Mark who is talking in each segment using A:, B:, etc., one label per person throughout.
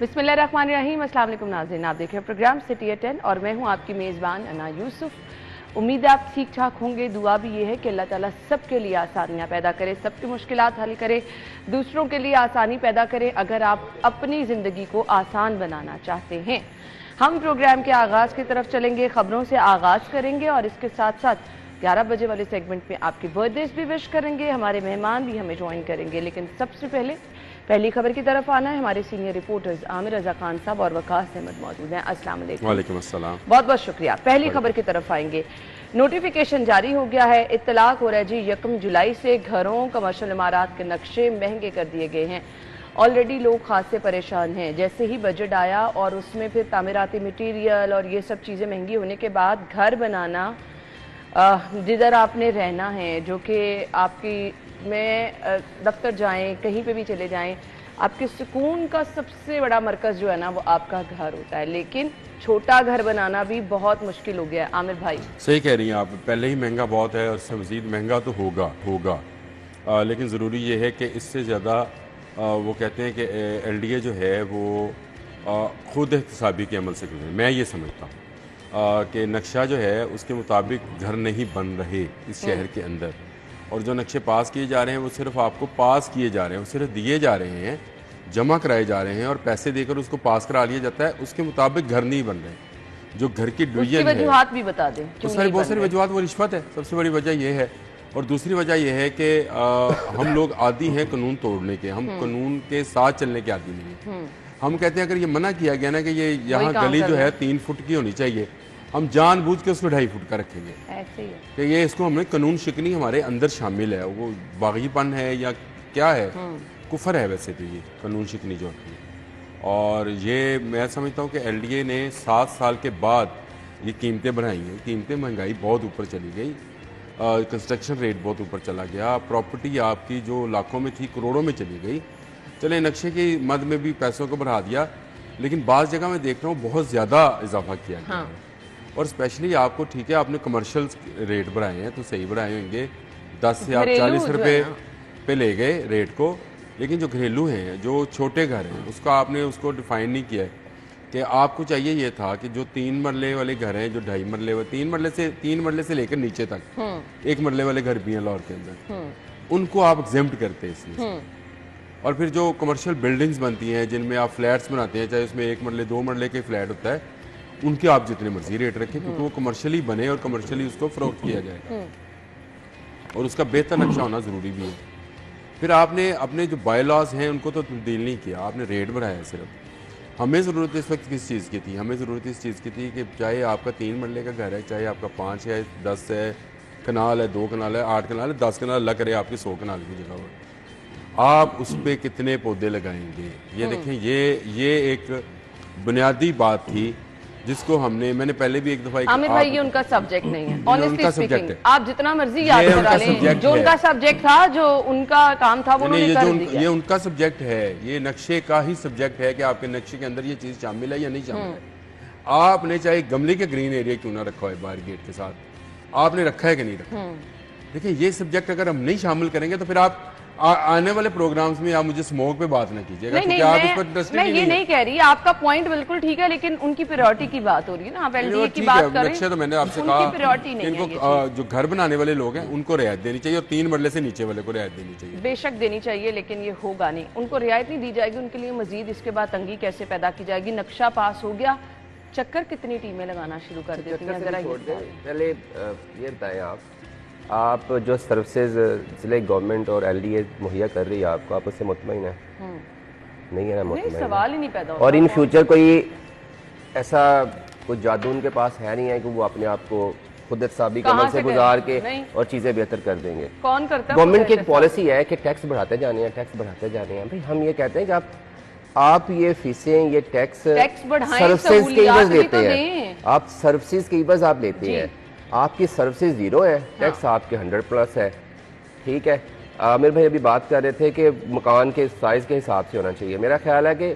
A: बिस्मिल्लाहिर्रहमानिर्रहीम। अस्सलाम वालेकुम नाज़रीन, आप देख रहे हैं प्रोग्राम सिटी एट 10 और मैं हूं आपकी मेज़बान अना यूसुफ। उम्मीद है आप ठीक ठाक होंगे। दुआ भी ये है कि अल्लाह ताला सबके लिए आसानियां पैदा करे, सबकी मुश्किलात हल करे, दूसरों के लिए आसानी पैदा करे। अगर आप अपनी ज़िंदगी को आसान बनाना चाहते हैं, हम प्रोग्राम के आगाज़ की तरफ चलेंगे, ख़बरों से आगाज़ करेंगे और इसके साथ साथ 11 बजे वाले सेगमेंट में आपकी बर्थडेज भी विश करेंगे, हमारे मेहमान भी हमें ज्वाइन करेंगे। लेकिन सबसे पहले पहली खबर की तरफ आना है। हमारे सीनियर रिपोर्टर्स आमिर रजा खान साहब और वकास अहमद मौजूद हैं। अस्सलाम वालेकुम।
B: वालेकुम अस्सलाम।
A: बहुत बहुत शुक्रिया। पहली खबर की तरफ आएंगे। नोटिफिकेशन जारी हो गया है, इत्तलाक हो रहा है जी। 1 जुलाई से घरों, कमर्शियल इमारात के नक्शे महंगे कर दिए गए हैं। ऑलरेडी लोग खासे परेशान हैं। जैसे ही बजट आया और उसमें फिर तामीराती मटीरियल और ये सब चीज़ें महंगी होने के बाद घर बनाना, जिधर आपने रहना है, जो कि आपकी में दफ्तर जाएं, कहीं पे भी चले जाएं, आपके सुकून का सबसे बड़ा मरकज़ जो है ना वो आपका घर होता है। लेकिन छोटा घर बनाना भी बहुत मुश्किल हो गया है। आमिर भाई
B: सही कह रही हैं आप, पहले ही महंगा बहुत है और इससे मज़ीद महंगा तो होगा। लेकिन ज़रूरी ये है कि इससे ज़्यादा वो कहते हैं कि LDA जो है वो ख़ुद एहतसाबी के अमल से गुजरे। मैं ये समझता हूँ कि नक्शा जो है उसके मुताबिक घर नहीं बन रहे इस शहर के अंदर, और जो नक्शे पास किए जा रहे हैं वो सिर्फ आपको पास किए जा रहे हैं, वो सिर्फ दिए जा रहे हैं, जमा कराए जा रहे हैं और पैसे देकर उसको पास करा लिया जाता है। उसके मुताबिक घर नहीं बन रहे। जो घर की डिवीजन है,
A: वजूहात भी बता दें।
B: तो सारी बहुत सारी वजूहात, वो रिश्वत है सबसे बड़ी वजह यह है। और दूसरी वजह यह है कि हम लोग आदी हैं कानून तोड़ने के, हम कानून के साथ चलने के आदी नहीं है। हम कहते हैं अगर ये मना किया गया ना कि ये यहाँ गली जो है 3 फुट की होनी चाहिए, हम जानबूझ के उसको 2.5 फुट का रखेंगे।
A: ऐसे ही है
B: कि ये इसको हमने कानून शिकनी हमारे अंदर शामिल है। वो बागीपन है या क्या है, कुफर है वैसे तो ये कानून शिकनी जो है। और ये मैं समझता हूँ कि LDA ने 7 साल के बाद ये कीमतें बढ़ाई हैं। कीमतें, महंगाई बहुत ऊपर चली गई, कंस्ट्रक्शन रेट बहुत ऊपर चला गया, प्रॉपर्टी आपकी जो लाखों में थी करोड़ों में चली गई। चले नक्शे की मद में भी पैसों को बढ़ा दिया, लेकिन बाज़ जगह मैं देख रहा हूँ बहुत ज़्यादा इजाफा किया गया है। और स्पेशली आपको, ठीक है आपने कमर्शियल रेट बढ़ाए हैं तो सही बढ़ाए होंगे, 10 से आप 40 रुपये पे ले गए रेट को। लेकिन जो घरेलू हैं, जो छोटे घर हैं, उसका आपने उसको डिफाइन नहीं किया है कि आपको चाहिए ये था कि जो 3 मरले वाले घर हैं, जो 2.5 मरले, 3 मरले से लेकर नीचे तक 1 मरले वाले घर भी हैं लाहौर के अंदर, उनको आप एग्जेम्प्ट करते हैं इसमें। और फिर जो कमर्शियल बिल्डिंग्स बनती हैं जिनमें आप फ्लैट्स बनाते हैं, चाहे उसमें 1 मरले 2 मरले के फ्लैट होता है, उनके आप जितने मर्जी रेट रखें, क्योंकि वो कमर्शियली बने और कमर्शियली उसको फरोख्त किया जाएगा और उसका बेहतर नक्शा होना ज़रूरी भी है। फिर आपने अपने जो बाय लॉज हैं उनको तो तब्दील नहीं किया, आपने रेट बढ़ाया सिर्फ। हमें ज़रूरत इस वक्त किस चीज़ की थी? हमें ज़रूरत इस चीज़ की थी कि चाहे आपका 3 मरले का घर है, चाहे आपका 5 है, 10 है, कनाल है, 2 कनाल है, 8 कनाल है, 10 कनाल, अल्लाह करे आपकी 100 कनाल की जगह हो, आप उस पर कितने पौधे लगाएंगे? ये देखें, ये एक बुनियादी बात थी जिसको मैंने पहले भी एक दफा
A: आमिर भाई, ये उनका सब्जेक्ट नहीं है। ऑनेस्टली स्पीकिंग,
B: है।
A: आप जितना मर्जी याद करा लें, जो उनका सब्जेक्ट था, जो उनका काम था, वो उन्होंने कर दिया।
B: ये उनका सब्जेक्ट है, ये नक्शे का ही सब्जेक्ट है कि आपके नक्शे के अंदर ये चीज शामिल है या नहीं शामिल है। आपने चाहे गमले के ग्रीन एरिया क्यों ना रखा है बाहर गेट के साथ, आपने रखा है कि नहीं रखा? देखिए, ये सब्जेक्ट अगर हम नहीं शामिल करेंगे तो फिर आप आने वाले प्रोग्राम्स में आप मुझे स्मोक पे बात ना कीजिएगा, क्योंकि आप इस पर इंटरेस्टेड नहीं है।
A: मैं ये नहीं कह रही, आपका पॉइंट बिल्कुल ठीक है, लेकिन उनकी प्रायोरिटी की बात हो रही है ना। आप LDA की बात कर रहे हैं,
B: तो मैंने आपसे कहा इनको जो घर बनाने वाले लोग हैं उनको रियायत देनी चाहिए और 3 मरले से नीचे वाले को रियायत देनी चाहिए।
A: बेशक देनी चाहिए, लेकिन ये होगा नहीं। उनको रियायत नहीं दी जाएगी, उनके लिए मजीद इसके बाद तंगी कैसे पैदा की जाएगी? नक्शा पास हो गया, चक्कर कितनी टीमें लगाना शुरू कर देती हैं? जरा
C: पहले ये बताएं आप जो सर्विसेज ज़िले गवर्नमेंट और LDA मुहैया कर रही है आपको, आप उससे मुतमईन है? नहीं है ना, मुतमईन?
A: सवाल ही नहीं पैदा होता।
C: और इन फ्यूचर कोई ऐसा कोई जादू उनके पास है नहीं है कि वो अपने आप को खुद एहतसाबी के अमल से गुजार के और चीज़ें बेहतर कर देंगे?
A: कौन करता है?
C: गवर्नमेंट की एक पॉलिसी है कि टैक्स बढ़ाते जाने हैं, टैक्स बढ़ाते जाने हैं। भाई हम ये कहते हैं कि आप ये फीसें, ये टैक्स सर्विसेज के इवज लेते हैं, आप सर्विसेज के इवज आप लेते हैं, आपकी सर्विसेज 0 है, टैक्स आपके 100+ है। ठीक है, आमिर भाई अभी बात कर रहे थे कि मकान के साइज़ के हिसाब से होना चाहिए। मेरा ख्याल है कि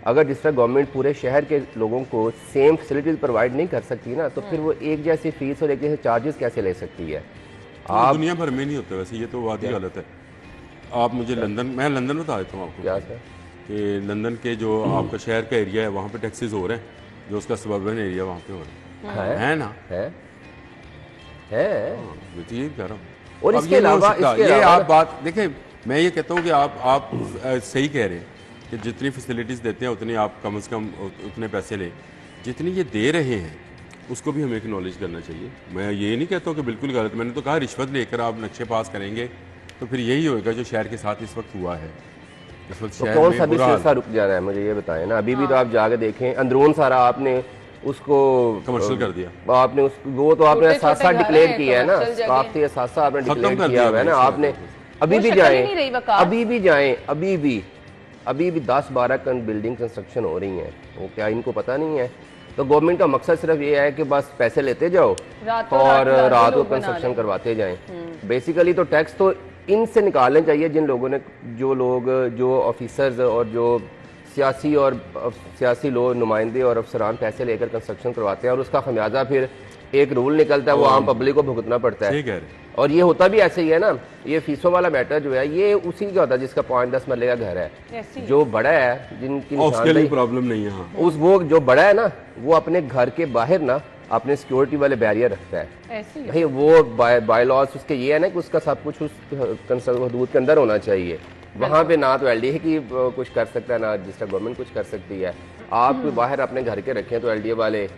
C: अगर जिस तरह गवर्नमेंट पूरे शहर के लोगों को सेम फैसिलिटीज प्रोवाइड नहीं कर सकती ना, तो फिर वो एक जैसी फीस और एक जैसे चार्जेस कैसे ले सकती है?
B: आप दुनिया भर में नहीं होते वैसे, ये तो वादी गलत है। आप मुझे लंदन, मैं लंदन बता देता हूँ आपको।
C: क्या सर?
B: कि लंदन के जो आपका शहर का एरिया है वहाँ पे टैक्सेस हो रहे हैं, जो उसका सबर्बन एरिया वहाँ पे हो रहा है ना, है मैं तो यही कह रहा हूँ।
C: और इसके अलावा
B: ये आप बात देखें, मैं ये कहता हूँ कि आप सही कह रहे हैं कि जितनी फैसिलिटीज़ देते हैं उतनी आप कम से कम उतने पैसे लें, जितनी ये दे रहे हैं उसको भी हमें एक्नॉलेज करना चाहिए। मैं ये नहीं कहता हूँ कि बिल्कुल गलत, मैंने तो कहा रिश्वत लेकर आप नक्शे पास करेंगे तो फिर यही होएगा जो शहर के साथ इस वक्त हुआ है। इस वक्त
C: तो कौन सा भी सिलसिला रुक जा रहा है, मुझे ये बताएं ना। अभी भी तो आप जाके देखें अंदरून सारा आपने उसको
B: कमर्शियल कर दिया,
C: आपने उस वो तो आपने सासा डिक्लेयर किया है ना, काफी सासा आपने डिक्लेयर किया हुआ है ना आपने। अभी भी जाएं, अभी भी 10-12 बिल्डिंग कंस्ट्रक्शन हो रही हैं, वो क्या इनको पता नहीं है? तो गवर्नमेंट का मकसद सिर्फ ये है कि बस पैसे लेते जाओ और रात को कंस्ट्रक्शन करवाते जाएं। बेसिकली तो टैक्स तो इनसे निकालने चाहिए, जिन लोगों ने जो ऑफिसर्स और जो सियासी लोग नुमाइंदे और अफसरान पैसे लेकर कंस्ट्रक्शन करवाते हैं और उसका खमियाजा फिर एक रूल निकलता है, वो आम पब्लिक को भुगतना पड़ता है। और ये होता भी ऐसे ही है ना, ये फीसों वाला मैटर जो है ये उसी का होता है जिसका 5-10 मरले का घर है, जो बड़ा है जिनकी
B: प्रॉब्लम नहीं है।
C: उस वो जो बड़ा है ना वो अपने घर के बाहर ना अपने सिक्योरिटी वाले बैरियर रखता है भाई, वो बाय लॉज उसके ये है ना कि उसका सब कुछ उस हदूद के अंदर होना चाहिए। वहाँ पे ना तो एलडीए की कुछ कर सकता है ना जिसका गवर्नमेंट कुछ कर सकती है। आप बाहर अपने घर के रखें तो एलडीए वाले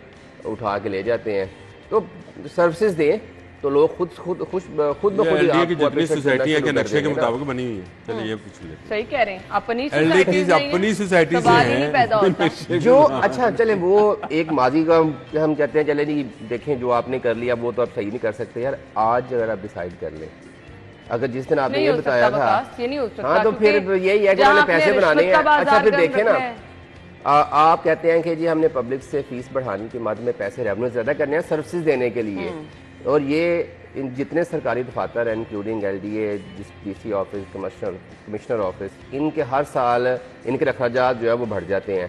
C: उठा के ले जाते हैं। तो सर्विसेज दें तो लोग खुद
B: की जितनी सोसाइटियां के नक्शे के मुताबिक बनी हुई है। चलिए ये पूछ लेते हैं।
A: सही कह रहे हैं,
B: अपनी सोसाइटी
A: है
C: जो अच्छा चले वो एक माजी का हम कहते हैं चले जी देखें जो आपने कर लिया वो तो आप सही नहीं कर सकते यार। आज अगर आप डिसाइड कर लें, अगर जिस दिन आपने ये बताया था हाँ तो फिर यही है कि मैंने पैसे बनाने हैं। अच्छा फिर देखें ना, आप कहते हैं कि जी हमने पब्लिक से फीस बढ़ाने के मद में पैसे रेवेन्यू ज्यादा करने हैं सर्विसेज देने के लिए, और ये जितने सरकारी दफातर हैं including LDA, DC office, commissioner office, इनके हर साल इनके अखराजात जो है वो बढ़ जाते हैं।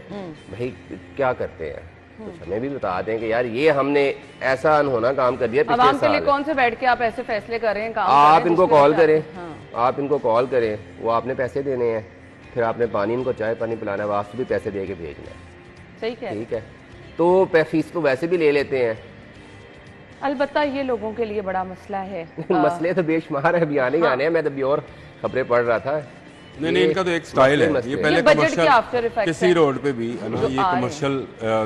C: भाई क्या करते हैं कुछ हमें भी बता दें कि यार ये हमने ऐसा अनहोना काम कर दिया पिछले साल।
A: के लिए कौन से बैठ के आप ऐसे फैसले कर रहे हैं?
C: आप इनको कॉल करें, आप इनको कॉल करें, वो आपने पैसे देने हैं, फिर आपने पानी इनको चाय पानी पिलाना है, वापस भी पैसे दे के भेजना है।
A: सही है,
C: ठीक है। तो फीस तो वैसे भी ले लेते हैं।
A: अलबत्ता ये लोगों के लिए बड़ा मसला है।
C: मसले तो बेशुमार है, अभी आने ही आने हैं। मैं तो अभी और खबरें पढ़ रहा था।
B: नहीं इनका तो एक स्टाइल है, ये पहले कमर्शियल किसी रोड पे भी है ना, ये कमर्शियल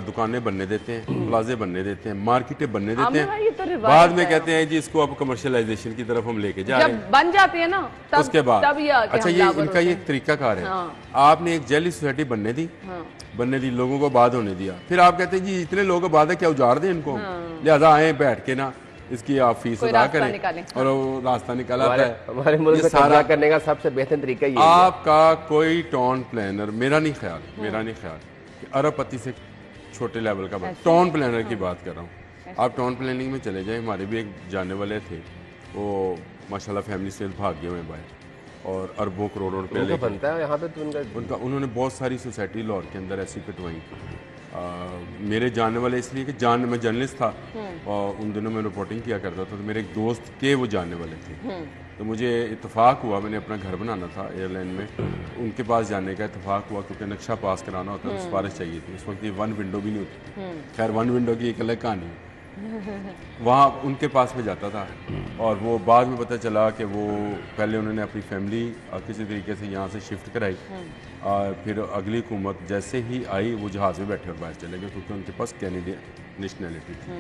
B: दुकानें बनने देते हैं, प्लाजे बनने देते हैं, मार्केटें बनने देते हैं, बाद में कहते हैं जी इसको अब कमर्शियलाइजेशन की तरफ हम लेके जा रहे हैं,
A: बन जाती है ना
B: उसके बाद। अच्छा ये इनका ये तरीका कार है। आपने एक जेली सोसाइटी बनने दी, लोगों को आबाद होने दिया, फिर आप कहते हैं जी इतने लोग आबाद है क्या उजाड़ दें इनको, लिहाजा आए बैठ के ना इसकी आप फीस अदा करें और वो रास्ता निकाला है।
C: हमारे मुल्क में सारा करने का सबसे बेहतर तरीका ये
B: आपका कोई टाउन प्लानर, मेरा नहीं ख्याल कि अरबपति से छोटे लेवल का बात, टाउन प्लानर की बात कर रहा हूँ। आप टाउन प्लानिंग में चले जाएं, हमारे भी एक जाने वाले थे, वो माशाल्लाह फैमिली से भाग गए हुए बाहर और अरबों करोड़ों रुपये
C: बनता है यहाँ पे तो
B: उनका उन्होंने बहुत सारी सोसाइटी लाहौर के अंदर ऐसी कटवाई। मेरे जानने वाले इसलिए कि मैं जर्नलिस्ट था और उन दिनों में रिपोर्टिंग किया करता था, तो मेरे एक दोस्त के वो जानने वाले थे, तो मुझे इत्तेफाक हुआ, मैंने अपना घर बनाना था एयरलाइन में, उनके पास जाने का इत्तेफाक हुआ क्योंकि नक्शा पास कराना होता है, सिफारिश चाहिए थी। उस वक्त ये 1 विंडो भी नहीं होती, खैर 1 विंडो की एक अलग कहानी। वहाँ उनके पास में जाता था और वो बाद में पता चला कि वो पहले उन्होंने अपनी फैमिली किसी तरीके से यहाँ से शिफ्ट कराई और फिर अगली हुकूमत जैसे ही आई वो जहाज़ में बैठे और बाहर चले गए क्योंकि उनके पास कैनेडियन नेशनैलिटी थी,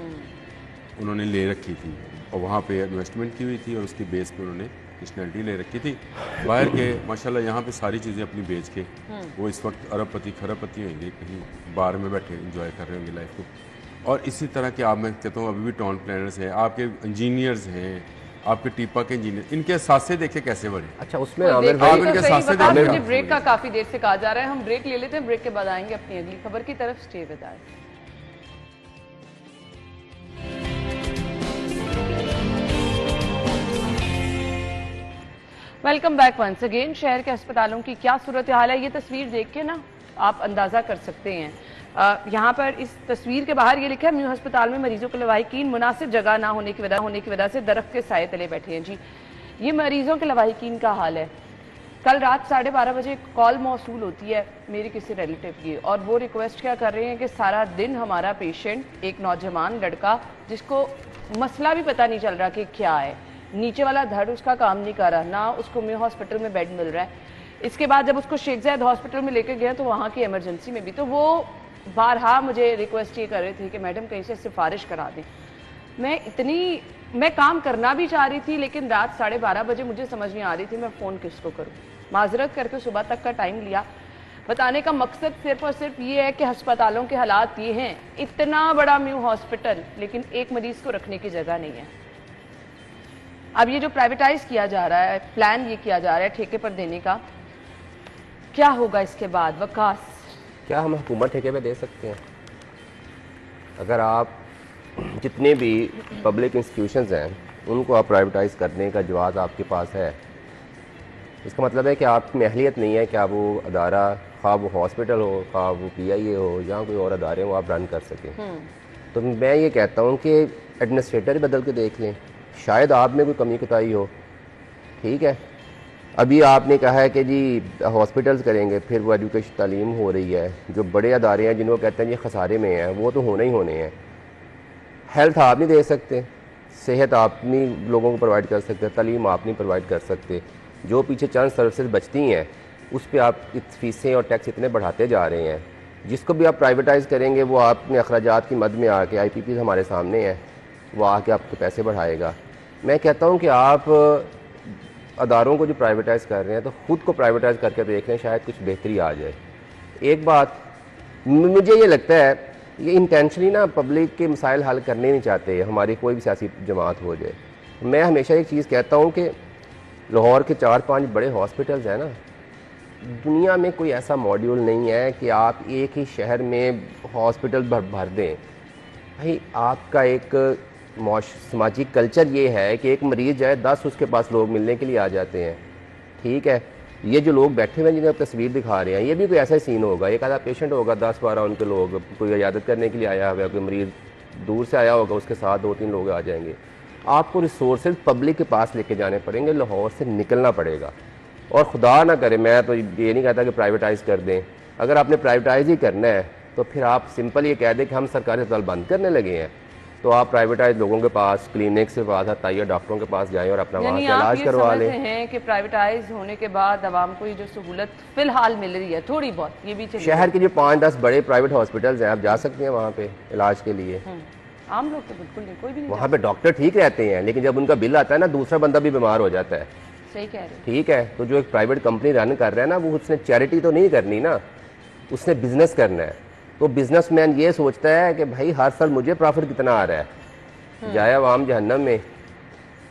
B: उन्होंने ले रखी थी और वहाँ पे इन्वेस्टमेंट की हुई थी और उसकी बेस पे उन्होंने नेशनैलिटी ले रखी थी। बाहर के माशाल्लाह यहाँ पे सारी चीज़ें अपनी बेच के वो इस वक्त अरबपति खरबपति होंगे, कहीं बार में बैठे इंजॉय कर रहे होंगे लाइफ को। और इसी तरह के आप, मैं कहता हूँ अभी भी टाउन प्लानर्स हैं, आपके इंजीनियर्स हैं, आपके टीपा के इंजीनियर, इनके सासे देखे कैसे बढ़े।
C: अच्छा उसमें आप इनके
A: सासे देखे। ब्रेक का काफी देर से कहा जा रहा है, हम ब्रेक ले लेते हैं, ब्रेक के बाद आएंगे अपनी अगली खबर की तरफ। Stay with us. Welcome back once again. शहर के अस्पतालों की क्या सूरत हाल है, ये तस्वीर देख के ना आप अंदाजा कर सकते हैं। यहाँ पर इस तस्वीर के बाहर ये लिखा है, म्यू अस्पताल में मरीजों के लवाहिकीन मुनासिब जगह ना होने की वजह से दरख्त के साए तले बैठे हैं। जी ये मरीजों के लवाहिकीन का हाल है। कल रात 12:30 बजे कॉल मौसूल होती है मेरी किसी रिलेटिव की, और वो रिक्वेस्ट क्या कर रहे हैं कि सारा दिन हमारा पेशेंट, एक नौजवान लड़का जिसको मसला भी पता नहीं चल रहा कि क्या है, नीचे वाला धड़ उसका काम नहीं कर रहा, ना उसको मेयो हॉस्पिटल में बेड मिल रहा है। इसके बाद जब उसको शेख जायद हॉस्पिटल में लेके गया तो वहाँ की इमरजेंसी में भी, तो वो बारहा मुझे रिक्वेस्ट ये कर रहे थे कि मैडम कहीं से सिफारिश करा दें। मैं काम करना भी चाह रही थी, लेकिन रात 12:30 बजे मुझे समझ नहीं आ रही थी मैं फ़ोन किसको करूं। माजरत करके सुबह तक का टाइम लिया। बताने का मकसद सिर्फ और सिर्फ ये है कि अस्पतालों के हालात ये हैं, इतना बड़ा म्यू हॉस्पिटल लेकिन एक मरीज को रखने की जगह नहीं है। अब ये जो प्राइवेटाइज किया जा रहा है, प्लान ये किया जा रहा है ठेके पर देने का, क्या होगा इसके बाद? वकास,
C: क्या हम हुकूमत ठेके पे दे सकते हैं? अगर आप जितने भी पब्लिक इंस्टीट्यूशंस हैं उनको आप प्राइवेटाइज़ करने का जवाब आपके पास है, इसका मतलब है कि आप में अहलियत नहीं है कि आप वो अदारा, खा वो हॉस्पिटल हो, खा वो PIA हो या कोई और अदारे हो, आप रन कर सकें। तो मैं ये कहता हूँ कि एडमिनिस्ट्रेटर बदल के देख लें, शायद आप में कोई कमी कोताही हो। ठीक है, अभी आपने कहा है कि जी हॉस्पिटल्स करेंगे, फिर वो एजुकेशन तालीम हो रही है, जो बड़े अदारे हैं जिनको कहते हैं ये खसारे में हैं, वो तो होने ही होने हैं। हेल्थ आप नहीं दे सकते, सेहत आप नहीं लोगों को प्रोवाइड कर सकते, तालीम आप नहीं प्रोवाइड कर सकते। जो पीछे चंद सर्विसेज बचती हैं उस पर आप फीसें और टैक्स इतने बढ़ाते जा रहे हैं। जिसको भी आप प्राइवेटाइज़ करेंगे वो अपने अखराजात की मद में आके, IPPs हमारे सामने है, वो आके आपके पैसे बढ़ाएगा। मैं कहता हूँ कि आप अदारों को जो प्राइवेटाइज़ कर रहे हैं तो ख़ुद को प्राइवेटाइज़ करके देख लें, शायद कुछ बेहतरी आ जाए। एक बात मुझे ये लगता है, ये इंटेंशनली ना पब्लिक के मसाइल हल करने नहीं चाहते हमारी कोई भी सियासी जमात हो जाए। मैं हमेशा एक चीज़ कहता हूँ कि लाहौर के 4-5 बड़े हॉस्पिटल्स हैं ना, दुनिया में कोई ऐसा मॉड्यूल नहीं है कि आप एक ही शहर में हॉस्पिटल भर दें। भाई आपका एक सामाजिक कल्चर ये है कि एक मरीज़ जाए 10 उसके पास लोग मिलने के लिए आ जाते हैं। ठीक है, ये जो लोग बैठे हुए हैं जिन्हें आप तस्वीर दिखा रहे हैं, ये भी कोई ऐसा ही सीन होगा, एक आधा पेशेंट होगा, 10-12 उनके लोग, कोई इजाज़त करने के लिए आया हुआ, कोई मरीज़ दूर से आया होगा, उसके साथ 2-3 लोग आ जाएंगे। आपको रिसोर्सेज पब्लिक के पास लेके जाने पड़ेंगे, लाहौर से निकलना पड़ेगा। और खुदा ना करे, मैं तो ये नहीं कहता कि प्राइवेटाइज़ कर दें, अगर आपने प्राइवेटाइज़ ही करना है तो फिर आप सिंपल ये कह दें कि हम सरकारी अस्पताल बंद करने लगे हैं, तो आप प्राइवेटाइज लोगों के पास, क्लिनिक से बात हटाइए, डॉक्टरों के पास जाएं और अपना वहाँ से इलाज करवा लें।
A: हैं कि प्राइवेटाइज होने के बाद आवाम को ये जो सहूलत फिलहाल मिल रही है थोड़ी बहुत, ये भी
C: शहर के जो 5-10 बड़े प्राइवेट हॉस्पिटल्स हैं, आप जा सकते हैं वहाँ पे इलाज के लिए।
A: आम लोग तो बिल्कुल नहीं, कोई भी नहीं।
C: वहाँ पे डॉक्टर ठीक रहते हैं, लेकिन जब उनका बिल आता है ना, दूसरा बंदा भी बीमार हो जाता है।
A: सही कह रहे हैं।
C: ठीक है, तो जो एक प्राइवेट कंपनी रन कर रहा है ना, वो उसने चैरिटी तो नहीं करनी ना, उसने बिजनेस करना है। तो बिजनेसमैन ये सोचता है कि भाई हर साल मुझे प्रॉफिट कितना आ रहा है, जाए आवाम जहन्नम में।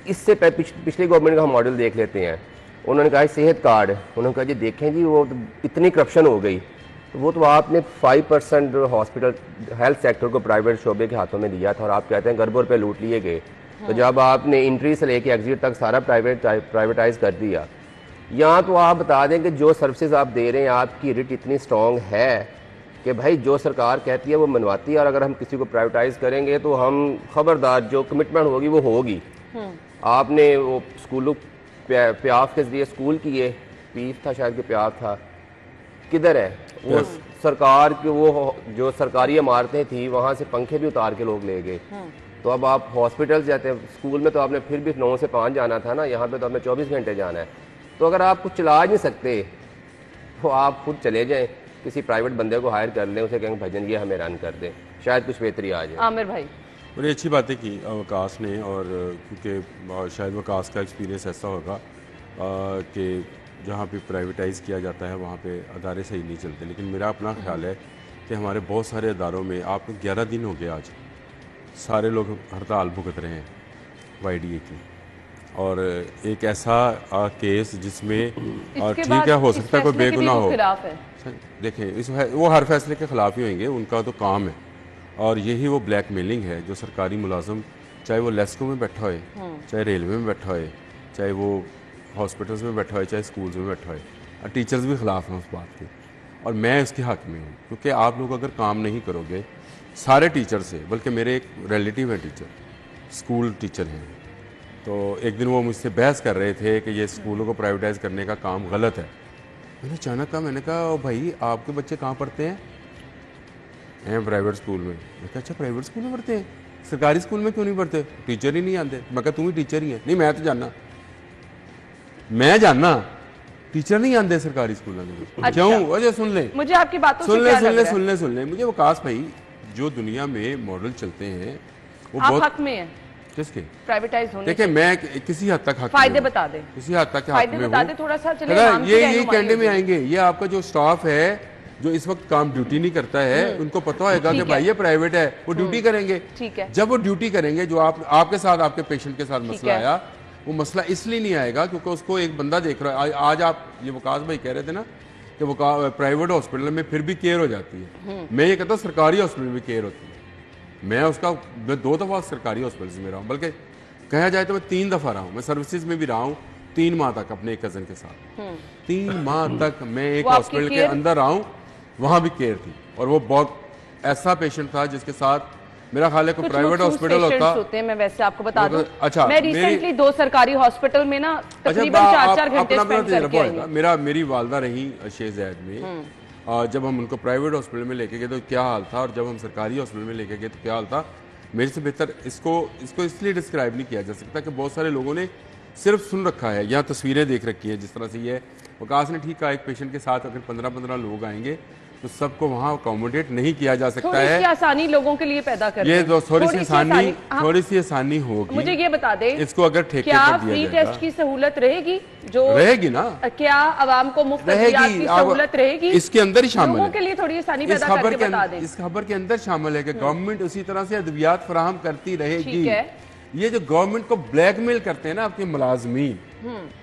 C: इससे पिछली गवर्नमेंट का हम मॉडल देख लेते हैं। उन्होंने कहा सेहत कार्ड, उन्होंने कहा जी देखें जी वो तो इतनी करप्शन हो गई, तो वो तो आपने 5% हॉस्पिटल हेल्थ सेक्टर को प्राइवेट शोबे के हाथों में दिया था, और आप कहते हैं गरबों पे लूट लिए गए। तो जब आपने एंट्री से लेके एग्जिट तक सारा प्राइवेटाइज कर दिया, यहाँ तो आप बता दें कि जो सर्विसेज आप दे रहे हैं, आपकी रिट इतनी स्ट्रॉन्ग है कि भाई जो सरकार कहती है वो मनवाती है, और अगर हम किसी को प्राइवेटाइज करेंगे तो हम खबरदार, जो कमिटमेंट होगी वो होगी। आपने वो स्कूलों प्याफ के जरिए स्कूल किए, पीफ था शायद कि प्याफ था, किधर है वो सरकार के, वो जो सरकारी इमारतें थी वहाँ से पंखे भी उतार के लोग ले गए। तो अब आप हॉस्पिटल जाते हैं, स्कूल में तो आपने फिर भी 9 से 5 जाना था ना, यहाँ पे तो आपने 24 घंटे जाना है। तो अगर आप कुछ चला नहीं सकते तो आप खुद चले जाएं, किसी प्राइवेट बंदे को हायर कर लें, उसे कहेंगे भजन ये हमें रन कर दें, शायद कुछ बेहतरी आ जाए।
A: आमिर भाई
B: बड़ी अच्छी बातें की वकास ने, और क्योंकि शायद वकास का एक्सपीरियंस ऐसा होगा कि जहाँ पे प्राइवेटाइज़ किया जाता है वहाँ पे अदारे सही नहीं चलते। लेकिन मेरा अपना ख्याल है कि हमारे बहुत सारे अदारों में, आप 11 दिन हो गए आज, सारे लोग हड़ताल भुगत रहे हैं YDA की, और एक ऐसा केस जिसमें ठीक है हो सकता है कोई बेगुनाह हो, देखें वो हर फैसले के खिलाफ ही होंगे, उनका तो काम है। और यही वो ब्लैकमेलिंग है जो सरकारी मुलाजम, चाहे वो लेस्को में बैठा होए, चाहे रेलवे में बैठा होए, चाहे वो हॉस्पिटल्स में बैठा होए, चाहे स्कूल्स में बैठा होए, और टीचर्स भी खिलाफ हैं उस बात के, और मैं इसके हक में हूँ। क्योंकि आप लोग अगर काम नहीं करोगे, सारे टीचर से, बल्कि मेरे एक रिलेटिव है टीचर, स्कूल टीचर हैं, तो एक दिन वो मुझसे बहस कर रहे थे कि ये स्कूलों को प्राइवेटाइज करने का काम गलत है। मैंने अचानक कहा, मैंने कहा ओ भाई आपके बच्चे कहाँ पढ़ते हैं? प्राइवेट स्कूल में। मैं कहा अच्छा प्राइवेट स्कूल में पढ़ते हैं, सरकारी स्कूल में क्यों नहीं पढ़ते? टीचर ही नहीं आते। मैं कहा तुम ही टीचर ही है। नहीं मैं तो जानना टीचर नहीं आते सरकारी स्कूलों में। अच्छा। क्यों? वजह सुन ले, मुझे आपकी बातों सुन ले मुझे वकास भाई, जो दुनिया में मॉडल चलते हैं वो बहुत हक में है। किसके? प्राइवेटाइज होने। देखिए मैं किसी हद तक फायदे बता दे, किसी हद तक फायदे बता दे थोड़ा सा। चले ये कहने में आएंगे, ये आपका जो स्टाफ है जो इस वक्त काम ड्यूटी नहीं करता है, उनको पता होगा कि भाई ये प्राइवेट है, वो ड्यूटी करेंगे। ठीक है, जब वो ड्यूटी करेंगे, जो आपके साथ आपके पेशेंट के साथ मसला आया, वो मसला इसलिए नहीं आएगा क्योंकि उसको एक बंदा देख रहा है। आज आप ये वकास भाई कह रहे थे ना कि वो प्राइवेट हॉस्पिटल में फिर भी केयर हो जाती है। मैं ये कहता हूँ सरकारी हॉस्पिटल में भी केयर होती है। मैं 2 दफा सरकारी हॉस्पिटल में रहा हूँ, बल्कि कहा जाए तो मैं 3 दफा रहा हूँ। मैं सर्विसेज में भी रहा हूँ 3 माह तक अपने एक कजन के साथ। 3 माह तक मैं एक हॉस्पिटल के अंदर रहा हूँ, वहां भी केयर थी। और वो बहुत ऐसा पेशेंट था जिसके साथ मेरा ख्याल है कोई प्राइवेट हॉस्पिटल होते हैं। मैं वैसे आपको बता दूं, अच्छा मैं रिसेंटली 2 सरकारी हॉस्पिटल में ना तकरीबन 4-4 घंटे स्पेंड करके आई हूं। मेरी वालदा रही शेख ज़ायद में, जब हम उनको प्राइवेट हॉस्पिटल में लेके गए तो क्या हाल था, और जब हम सरकारी हॉस्पिटल में लेके गए तो क्या हाल था। मेरे से बेहतर इसको इसलिए डिस्क्राइब नहीं किया जा सकता कि बहुत सारे लोगों ने सिर्फ सुन रखा है या तस्वीरें देख रखी है। जिस तरह से ये वकास ने ठीक कहा, एक पेशेंट के साथ अगर 15-15 लोग आएंगे तो सबको वहाँ अकोमोडेट नहीं किया जा सकता है। आसानी लोगों के लिए पैदा कर ये थोड़ी सी आसानी होगी। मुझे ये बता दे, इसको अगर ठेके पर दिया जाएगा, टेस्ट की सहूलत रहेगी, जो रहेगी ना, क्या आवाम को मुफ्त की सहूलत रहेगी, इसके अंदर ही शामिल है। के लिए थोड़ी आसानी पैदा करके बता दें। इस खबर के अंदर शामिल है कि गवर्नमेंट उसी तरह से अद्वियात फराहम करती रहेगी। ये जो गवर्नमेंट को ब्लैकमेल करते हैं ना आपके मुलाजमीन,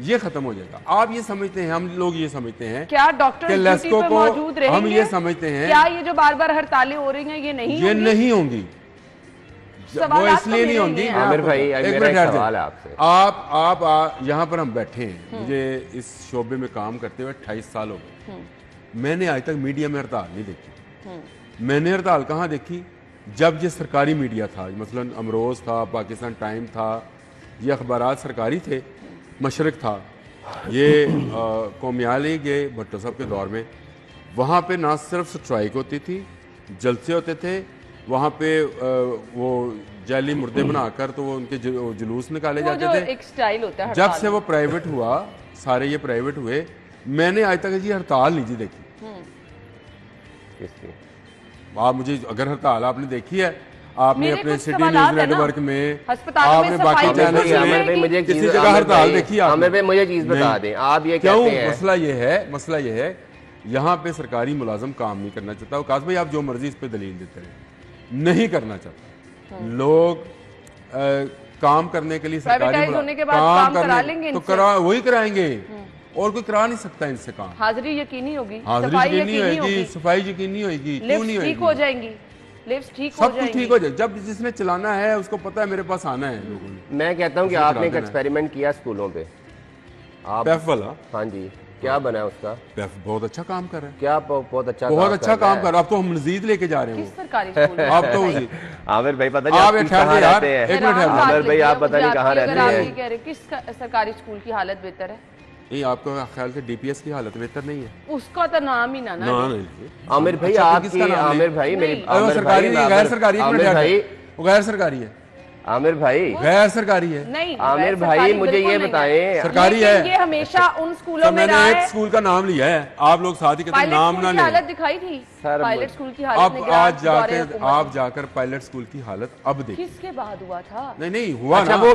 B: ये खत्म हो जाएगा। आप ये समझते हैं, हम लोग ये समझते हैं, क्या डॉक्टर लेस्को को मौजूद रहेंगे? हम ये समझते हैं, क्या ये जो बार बार हड़तालें हो रही हैं ये नहीं होंगी? वो इसलिए नहीं होंगी। आमिर भाई एक सवाल है आपसे। आप यहाँ पर हम बैठे हैं, मुझे इस शोबे में काम करते हुए 28 साल हो गए। मैंने आज तक मीडिया में हड़ताल नहीं देखी। मैंने हड़ताल कहाँ देखी? जब ये सरकारी मीडिया था, मसलन अमरोज था, पाकिस्तान टाइम था, ये अखबारात सरकारी थे, मशरक था, ये कौमियाली के भट्टो साहब के दौर में, वहाँ पे ना सिर्फ स्ट्राइक होती थी, जलसे होते थे, वहाँ पे वो जैली मुर्दे बनाकर तो वो उनके जुलूस निकाले जाते थे। एक स्टाइल होता है। जब से वो प्राइवेट हुआ, सारे ये प्राइवेट हुए, मैंने आज तक ये हड़ताल नहीं जी देखी। आप मुझे अगर हड़ताल आपने देखी है, आपने अपने सिटी न्यूज़ नेटवर्क में, आपने बाकी चैनल में मुझे किसी जगह हड़ताल देखी? आपने मुझे चीज बता दें, आप ये कहते हैं। मसला ये है यहाँ पे सरकारी मुलाजम काम नहीं करना चाहता। वकास भाई आप जो मर्जी इस पे दलील देते हैं, नहीं करना चाहता। लोग काम करने के लिए सरकारी काम करा लेंगे तो वही कराएंगे, और कोई करा नहीं सकता इनसे काम। हाजिरी यकीनी होगी, हाजिरी यकीनी होगी, सफाई यकीनी होगी, क्यों नहीं होगी? ठीक हो जाएंगी, सब कुछ ठीक हो जाए। जब जिसने चलाना है उसको पता है मेरे पास आना है लोगों ने। मैं कहता हूँ कि आपने एक एक्सपेरिमेंट किया स्कूलों पे, आप पैफ वाला। हाँ जी, क्या बना है उसका? पैफ बहुत अच्छा काम कर रहा है। क्या बहुत अच्छा काम कर रहा है। अब तो हम मजीद लेके जा रहे हैं सरकारी स्कूल। आप तो आमिर भाई पता नहीं आप रहते हैं, एक मिनट आमिर भाई आप पता नहीं कहाँ रहते हैं। किस सरकारी स्कूल की हालत बेहतर है? नहीं, आपको ख्याल से डीपीएस की हालत बेहतर नहीं है? उसका तो नाम ही ना आमिर भाई। आमिर भाई सरकारी नहीं, गैर सरकारी है। आमिर भाई गैर सरकारी है। नहीं आमिर भाई मुझे ये बताएं, सरकारी है। ये हमेशा उन स्कूलों में रहा है। मैंने एक स्कूल का नाम लिया है, आप लोग साथ ही कहते हैं नाम ना लें। हालत दिखाई थी पायलट स्कूल की हालत। अब आज जाकर पायलट स्कूल की हालत अब देखिए। किसके बाद हुआ था? नहीं हुआ। अच्छा वो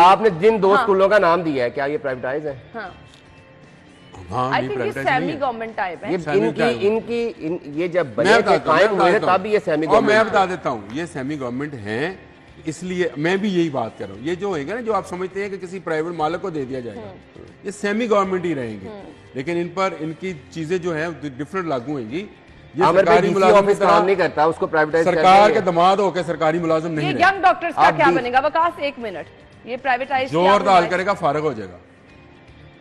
B: आपने जिन 2 स्कूलों का नाम दिया है, क्या ये प्राइवेटाइज है? सेमी गवर्नमेंट टाइप है। ये जब कायम हुए तब ये सेमी गवर्नमेंट। मैं बता देता हूँ, ये सेमी गवर्नमेंट है, इसलिए मैं भी यही बात कर रहा हूँ। ये जो होगा ना, जो आप समझते हैं कि किसी प्राइवेट मालिक को दे दिया जाएगा, ये सेमी गवर्नमेंट ही रहेंगे, लेकिन इन पर इनकी चीजें जो है डिफरेंट लागू होंगी। ये सरकारी मुलाजिम काम नहीं करता, उसको प्राइवेटाइज सरकार के दमाद होकर सरकारी मुलाजिम नहीं। यंग डॉक्टर्स का क्या बनेगा? वकास एक मिनट, ये प्राइवेटाइज जोर डाल करेगा, फारग हो जाएगा।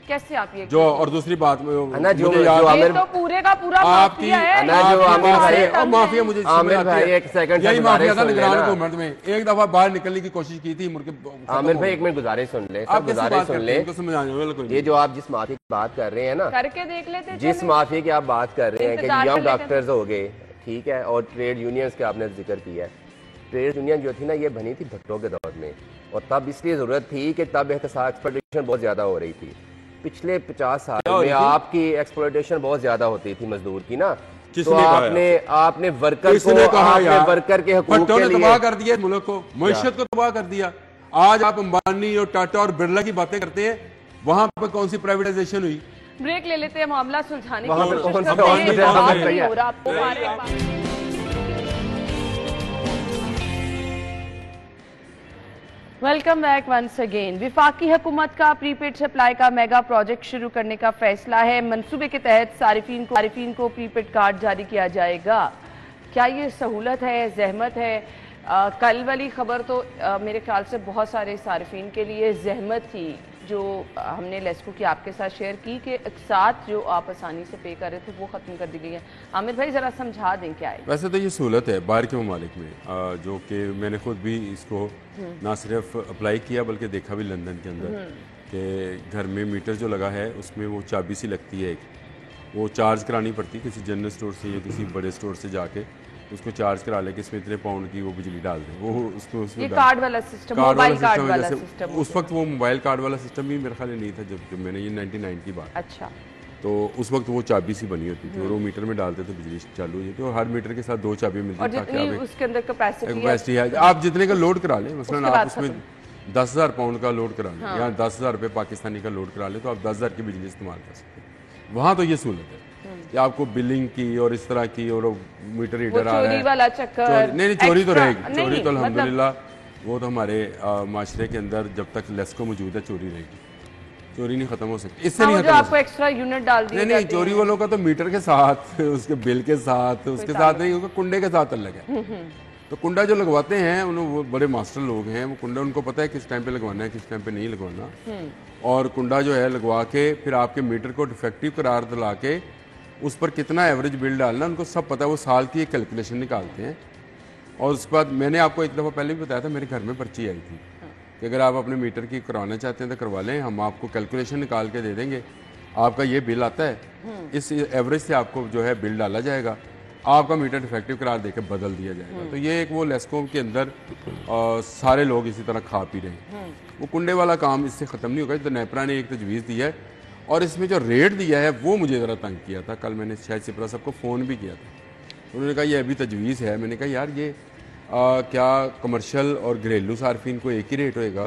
A: कैसे आप ये
B: जो, और दूसरी बात
C: जो तो
A: पूरे का पूरा
B: आपकी माफिया, मुझे
C: आमिर भाई एक सेकंड,
B: यही माफिया था निगरान हुकूमत में, एक दफा बाहर निकलने की कोशिश की थी मुर्गे।
C: आमिर भाई एक मिनट गुजारिश सुन ले, गुजारिश सुन ले, ये जो आप जिस माफिया की बात कर रहे हैं ना,
A: करके देख लेते, जिस
C: माफिया की आप बात कर रहे हैं कि यंग डॉक्टर्स हो गए, ठीक है, और ट्रेड यूनियंस का आपने जिक्र किया है। ट्रेड यूनियन जो थी ना, ये बनी थी भट्टो के दौर में, और तब इसलिए जरूरत थी कि तब एक्सप्लॉयटेशन बहुत ज्यादा हो रही थी। पिछले 50 साल में आपकी एक्सप्लॉयटेशन बहुत ज्यादा होती थी मजदूर की ना, तो आपने वर्कर के हुकूक के लिए
B: तबाह कर दिया मुल्क को, मईशत को तबाह कर दिया। आज आप अंबानी और टाटा और बिरला की बातें करते हैं, वहां पे कौन सी प्राइवेटाइजेशन हुई?
A: ब्रेक ले लेते हैं, मामला सुलझाने की कोशिश। Welcome back once again. विफाकी हुकूमत का प्रीपेड सप्लाई का मेगा प्रोजेक्ट शुरू करने का फैसला है। मंसूबे के तहत सारिफीन को प्रीपेड कार्ड जारी किया जाएगा। क्या ये सहूलत है, जहमत है? कल वाली खबर तो मेरे ख्याल से बहुत सारे सारिफीन के लिए जहमत थी, जो हमने लेस्को की आपके साथ शेयर की कि एक साथ जो आप आसानी से पे कर रहे थे वो ख़त्म कर दी गई है। आमिर भाई ज़रा समझा दें क्या है।
B: वैसे तो ये सहूलत है बाहर के ममालिक में, जो कि मैंने खुद भी इसको ना सिर्फ अप्लाई किया बल्कि देखा भी लंदन के अंदर, कि घर में मीटर जो लगा है उसमें वो चाबी सी लगती है, वो चार्ज करानी पड़ती है किसी जनरल स्टोर से या किसी बड़े स्टोर से जाके उसको चार्ज करा ले कि इसमें इतने पाउंड की वो बिजली डाल दें। वो उसमें
A: कार्ड वाला सिस्टम, मोबाइल कार्ड वाला सिस्टम,
B: उस वक्त वो मोबाइल कार्ड वाला सिस्टम भी मेरे ख्याल नहीं था जब मैंने ये 99 की बात।
A: अच्छा।
B: तो उस वक्त वो चाबी सी बनी होती थी और वो मीटर में डालते तो बिजली चालू हो जाती, और हर मीटर के साथ 2 चाबी मिलती
A: थी ताकि उसके अंदर
B: कैपेसिटी है, आप जितने का लोड करा लें, मसलन आप उसमें 10,000 पाउंड का लोड करा लें या 10,000 रुपये पाकिस्तानी का लोड करा लें, तो आप 10,000 की बिजली इस्तेमाल कर सकते हैं। वहाँ तो ये सहूलत है कि आपको बिलिंग की और इस तरह की, और मीटर रीडर आ रहा है
A: वाला चक्कर
B: नहीं, चोरी तो रहेगी, चोरी तो अल्हम्दुलिल्लाह वो तो हमारे माशरे के अंदर जब तक लेस्को मौजूद है चोरी रहेगी, चोरी नहीं खत्म हो सकती, इससे नहीं खत्म।
A: आपको एक्स्ट्रा यूनिट डाल दिए
B: नहीं, चोरी वालों का तो मीटर के साथ, उसके बिल के साथ, उसके साथ नहीं, उसका कुंडे के साथ अलग है। तो कुंडा जो लगवाते हैं वो बड़े मास्टर लोग हैं, वो कुंडा उनको पता है किस टाइम पे लगवाना है, किस टाइम पे नहीं लगवाना, और कुंडा जो है लगवा के फिर आपके मीटर को डिफेक्टिव करार दिला के उस पर कितना एवरेज बिल डालना उनको सब पता है। वो साल की एक कैलकुलेशन निकालते हैं, और उसके बाद मैंने आपको एक दफ़ा पहले भी बताया था, मेरे घर में पर्ची आई थी कि अगर आप अपने मीटर की करवाना चाहते हैं तो करवा लें, हम आपको कैलकुलेशन निकाल के दे देंगे, आपका ये बिल आता है, इस एवरेज से आपको जो है बिल डाला जाएगा, आपका मीटर डिफेक्टिव करार देकर बदल दिया जाएगा। तो ये एक वो लेस्को के अंदर सारे लोग इसी तरह खा पी रहे हैं। वो कुंडे वाला काम इससे ख़त्म नहीं होगा। तो नेपरा ने एक तजवीज़ दी है, और इसमें जो रेट दिया है वो मुझे ज़रा तंग किया था। कल मैंने शायद सिपरा साहब को फ़ोन भी किया था, उन्होंने कहा ये अभी तजवीज़ है। मैंने कहा यार ये क्या कमर्शियल और घरेलू सार्फिन को एक ही रेट होएगा,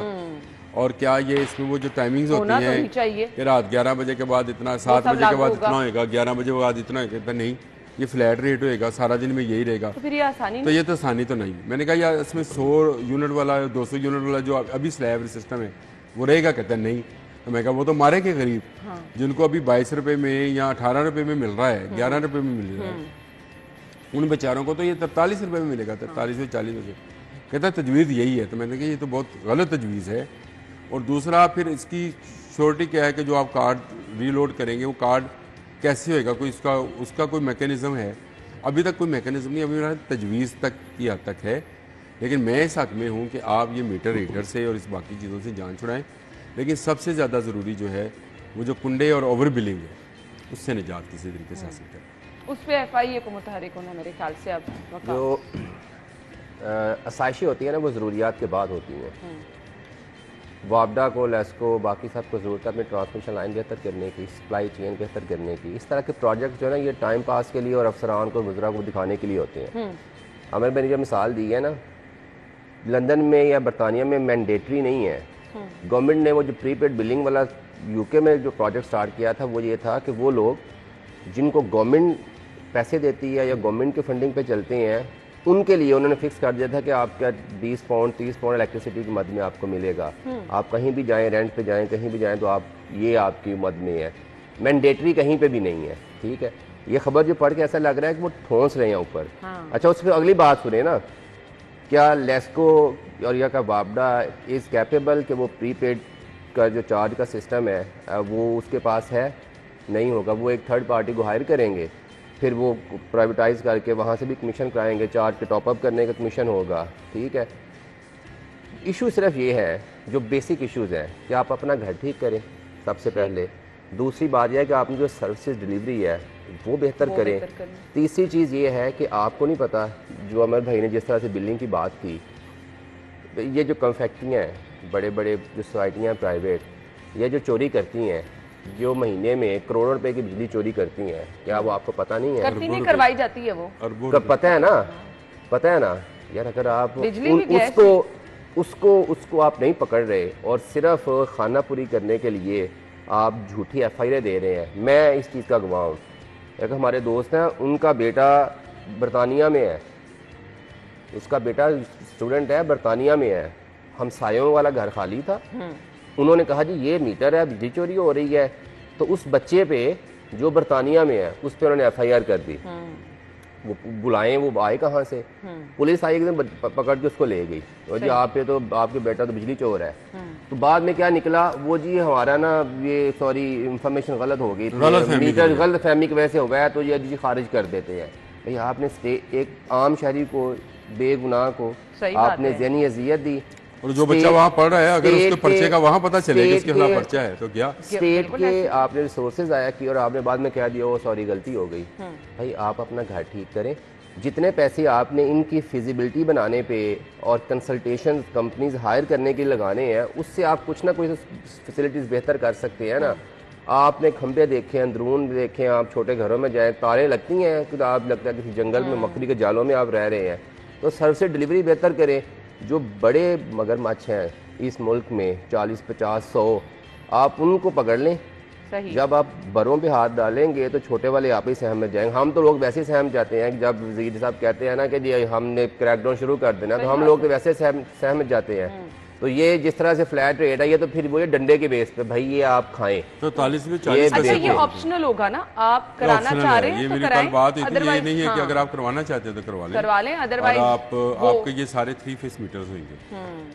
B: और क्या ये इसमें वो जो टाइमिंग्स होती हैं कि रात 11 बजे के बाद इतना, 7 बजे के बाद इतना होएगा, 11 बजे के बाद इतना होएगा, नहीं, ये फ्लैट रेट होएगा, सारा दिन में यही रहेगा,
A: तो फिर ये आसानी
B: तो ये तो आसानी तो नहीं। मैंने कहा यार इसमें 100 यूनिट वाला, 200 यूनिट वाला जो अभी स्लैब सिस्टम है वो रहेगा, कहता है नहीं। तो मैं कहा वो तो मारे के गरीब, जिनको अभी 22 रुपये में या 18 रुपये में मिल रहा है, 11 रुपये में मिल रहा है, उन बेचारों को तो ये 43 रुपये में मिलेगा, 43 से 40 रुपये। कहता है तजवीज़ यही है। तो मैंने कहा ये तो बहुत गलत तजवीज़ है। और दूसरा फिर इसकी श्योरिटी क्या है कि जो आप कार्ड रीलोड करेंगे वो कार्ड कैसे होएगा, कोई उसका कोई मैकेनिज़्म है? अभी तक कोई मैकेनिज़्म नहीं, अभी मेरा तजवीज़ तक की हद तक है। लेकिन मैं इस हक में हूँ कि आप ये मीटर रीडर से और इस बाकी चीज़ों से जान छुड़ाएं, लेकिन सबसे ज़्यादा ज़रूरी जो है वो जो कुंडे और ओवर बिलिंग है उससे निजात किसी तरीके से हासिल करें।
A: उस पर FIA को मुतहरिक होना मेरे ख्याल से अब
C: जो आसाइशी होती है ना वो ज़रूरियात के बाद होती हैं। वापडा को, लेस्को, बाकी सब को ज़रूरत है अपनी ट्रांसमिशन लाइन बेहतर करने की, सप्लाई चेन बेहतर करने की। इस तरह के प्रोजेक्ट जो है ना ये टाइम पास के लिए और अफसरान को, वज़रा को दिखाने के लिए होते हैं। हमें मैंने जो मिसाल दी है ना, लंदन में या बरतानिया में मैंडेटरी नहीं है। गवर्नमेंट ने वो जो प्रीपेड बिलिंग वाला UK में जो प्रोजेक्ट स्टार्ट किया था वो ये था कि वो लोग जिनको गवर्नमेंट पैसे देती है या गवर्नमेंट के फंडिंग पे चलते हैं उनके लिए उन्होंने फिक्स कर दिया था कि आपका 20 पाउंड 30 पाउंड इलेक्ट्रिसिटी की मद में आपको मिलेगा। आप कहीं भी जाएं, रेंट पे जाएं, कहीं भी जाएं तो आप ये आपकी मद में है। मैंडेटरी कहीं पे भी नहीं है, ठीक है। ये खबर जो पढ़ के ऐसा लग रहा है कि वो ठोंस रहे हैं ऊपर। अच्छा, उस पर अगली बात सुने ना, क्या लेस्को और या का वापडा इज़ कैपेबल कि वो प्रीपेड उसका जो चार्ज का सिस्टम है वो उसके पास है नहीं होगा, वो एक थर्ड पार्टी को हायर करेंगे, फिर वो प्राइवेटाइज करके वहाँ से भी कमीशन कराएंगे, चार्ज के टॉपअप करने का कमीशन होगा। ठीक है, इशू सिर्फ ये है जो बेसिक इश्यूज़ हैं कि आप अपना घर ठीक करें सबसे पहले, दूसरी बात यह है कि आपने जो सर्विसेज डिलीवरी है वो बेहतर करें, तीसरी चीज़ ये है कि आपको नहीं पता, जो अमर भाई ने जिस तरह से बिल्डिंग की बात की, ये जो फैक्ट्रियाँ हैं, बड़े बड़े जो सोसाइटियाँ प्राइवेट, ये जो चोरी करती हैं, जो महीने में करोड़ों रुपए की बिजली चोरी करती हैं, क्या वो आपको पता नहीं है?
A: करती नहीं, करवाई जाती है वो,
C: पता है ना, पता है ना यार। अगर आप उसको आप नहीं पकड़ रहे और सिर्फ खानापुरी करने के लिए आप झूठी FIR दे रहे हैं, मैं इस चीज़ का गवाह हूँ। एक हमारे दोस्त हैं, उनका बेटा बरतानिया में है, उसका बेटा स्टूडेंट है, बरतानिया में है, हमसायों वाला घर खाली था, उन्होंने कहा जी ये मीटर है, बिजली चोरी हो रही है, तो उस बच्चे पे जो बरतानिया में है उस पर उन्होंने FIR कर दी। वो बुलाएं, वो आए कहाँ से, पुलिस आई एकदम पकड़ के उसको ले गई, और जी आप पे तो आपके बेटा तो बिजली चोर है। तो बाद में क्या निकला, वो जी हमारा ना ये सॉरी इंफॉर्मेशन गलत हो गई, मीटर गलत फहमी की वजह से हो गया, तो ये जी खारिज कर देते हैं। भाई आपने एक आम शहरी को, बेगुनाह को आपने ज़हनी अजियत दी,
B: और जो बच्चा वहाँ पढ़ रहा है अगर उसके पर्चे का वहाँ पता चले कि उसके खिलाफ पर्चा है तो क्या,
C: स्टेट के आपने रिसोर्सेज आया कि और आपने बाद में कह दिया वो सॉरी गलती हो गई। भाई आप अपना घर ठीक करें, जितने पैसे आपने इनकी फिजिबिलिटी बनाने पे और कंसल्टेशन कंपनीज हायर करने के लिए लगाने हैं, उससे आप कुछ ना कुछ फैसिलिटीज़ बेहतर कर सकते हैं ना। आपने खंबे देखे, अंदरून देखे, आप छोटे घरों में जाएँ, तारें लगती हैं कि आप लगता है किसी जंगल में मकड़ी के जालों में आप रह रहे हैं, तो सर्विस डिलीवरी बेहतर करें। जो बड़े मगरमच्छ हैं इस मुल्क में 40, 50, 100, आप उनको पकड़ लें।
A: सही।
C: जब आप बड़ों पे हाथ डालेंगे तो छोटे वाले आप ही सहम जाएंगे। हम तो लोग वैसे सहम जाते हैं कि जब वज़ीर साहब कहते हैं ना कि जी हमने क्रैकडाउन शुरू कर देना, तो हम लोग तो वैसे सहम जाते हैं। तो ये जिस तरह से फ्लैट रेट है, ये तो फिर वो ये डंडे के बेस पे भाई ये आप खाएं
B: तो 40 में 40।
A: अच्छा ये ऑप्शनल होगा ना, आप कराना चाह रहे हैं तो कराएं,
B: बात ये नहीं है कि अगर आप करवाना चाहते हैं तो करवा लें,
A: अदरवाइज
B: आपके ये सारे 3 फेस मीटर्स होंगे,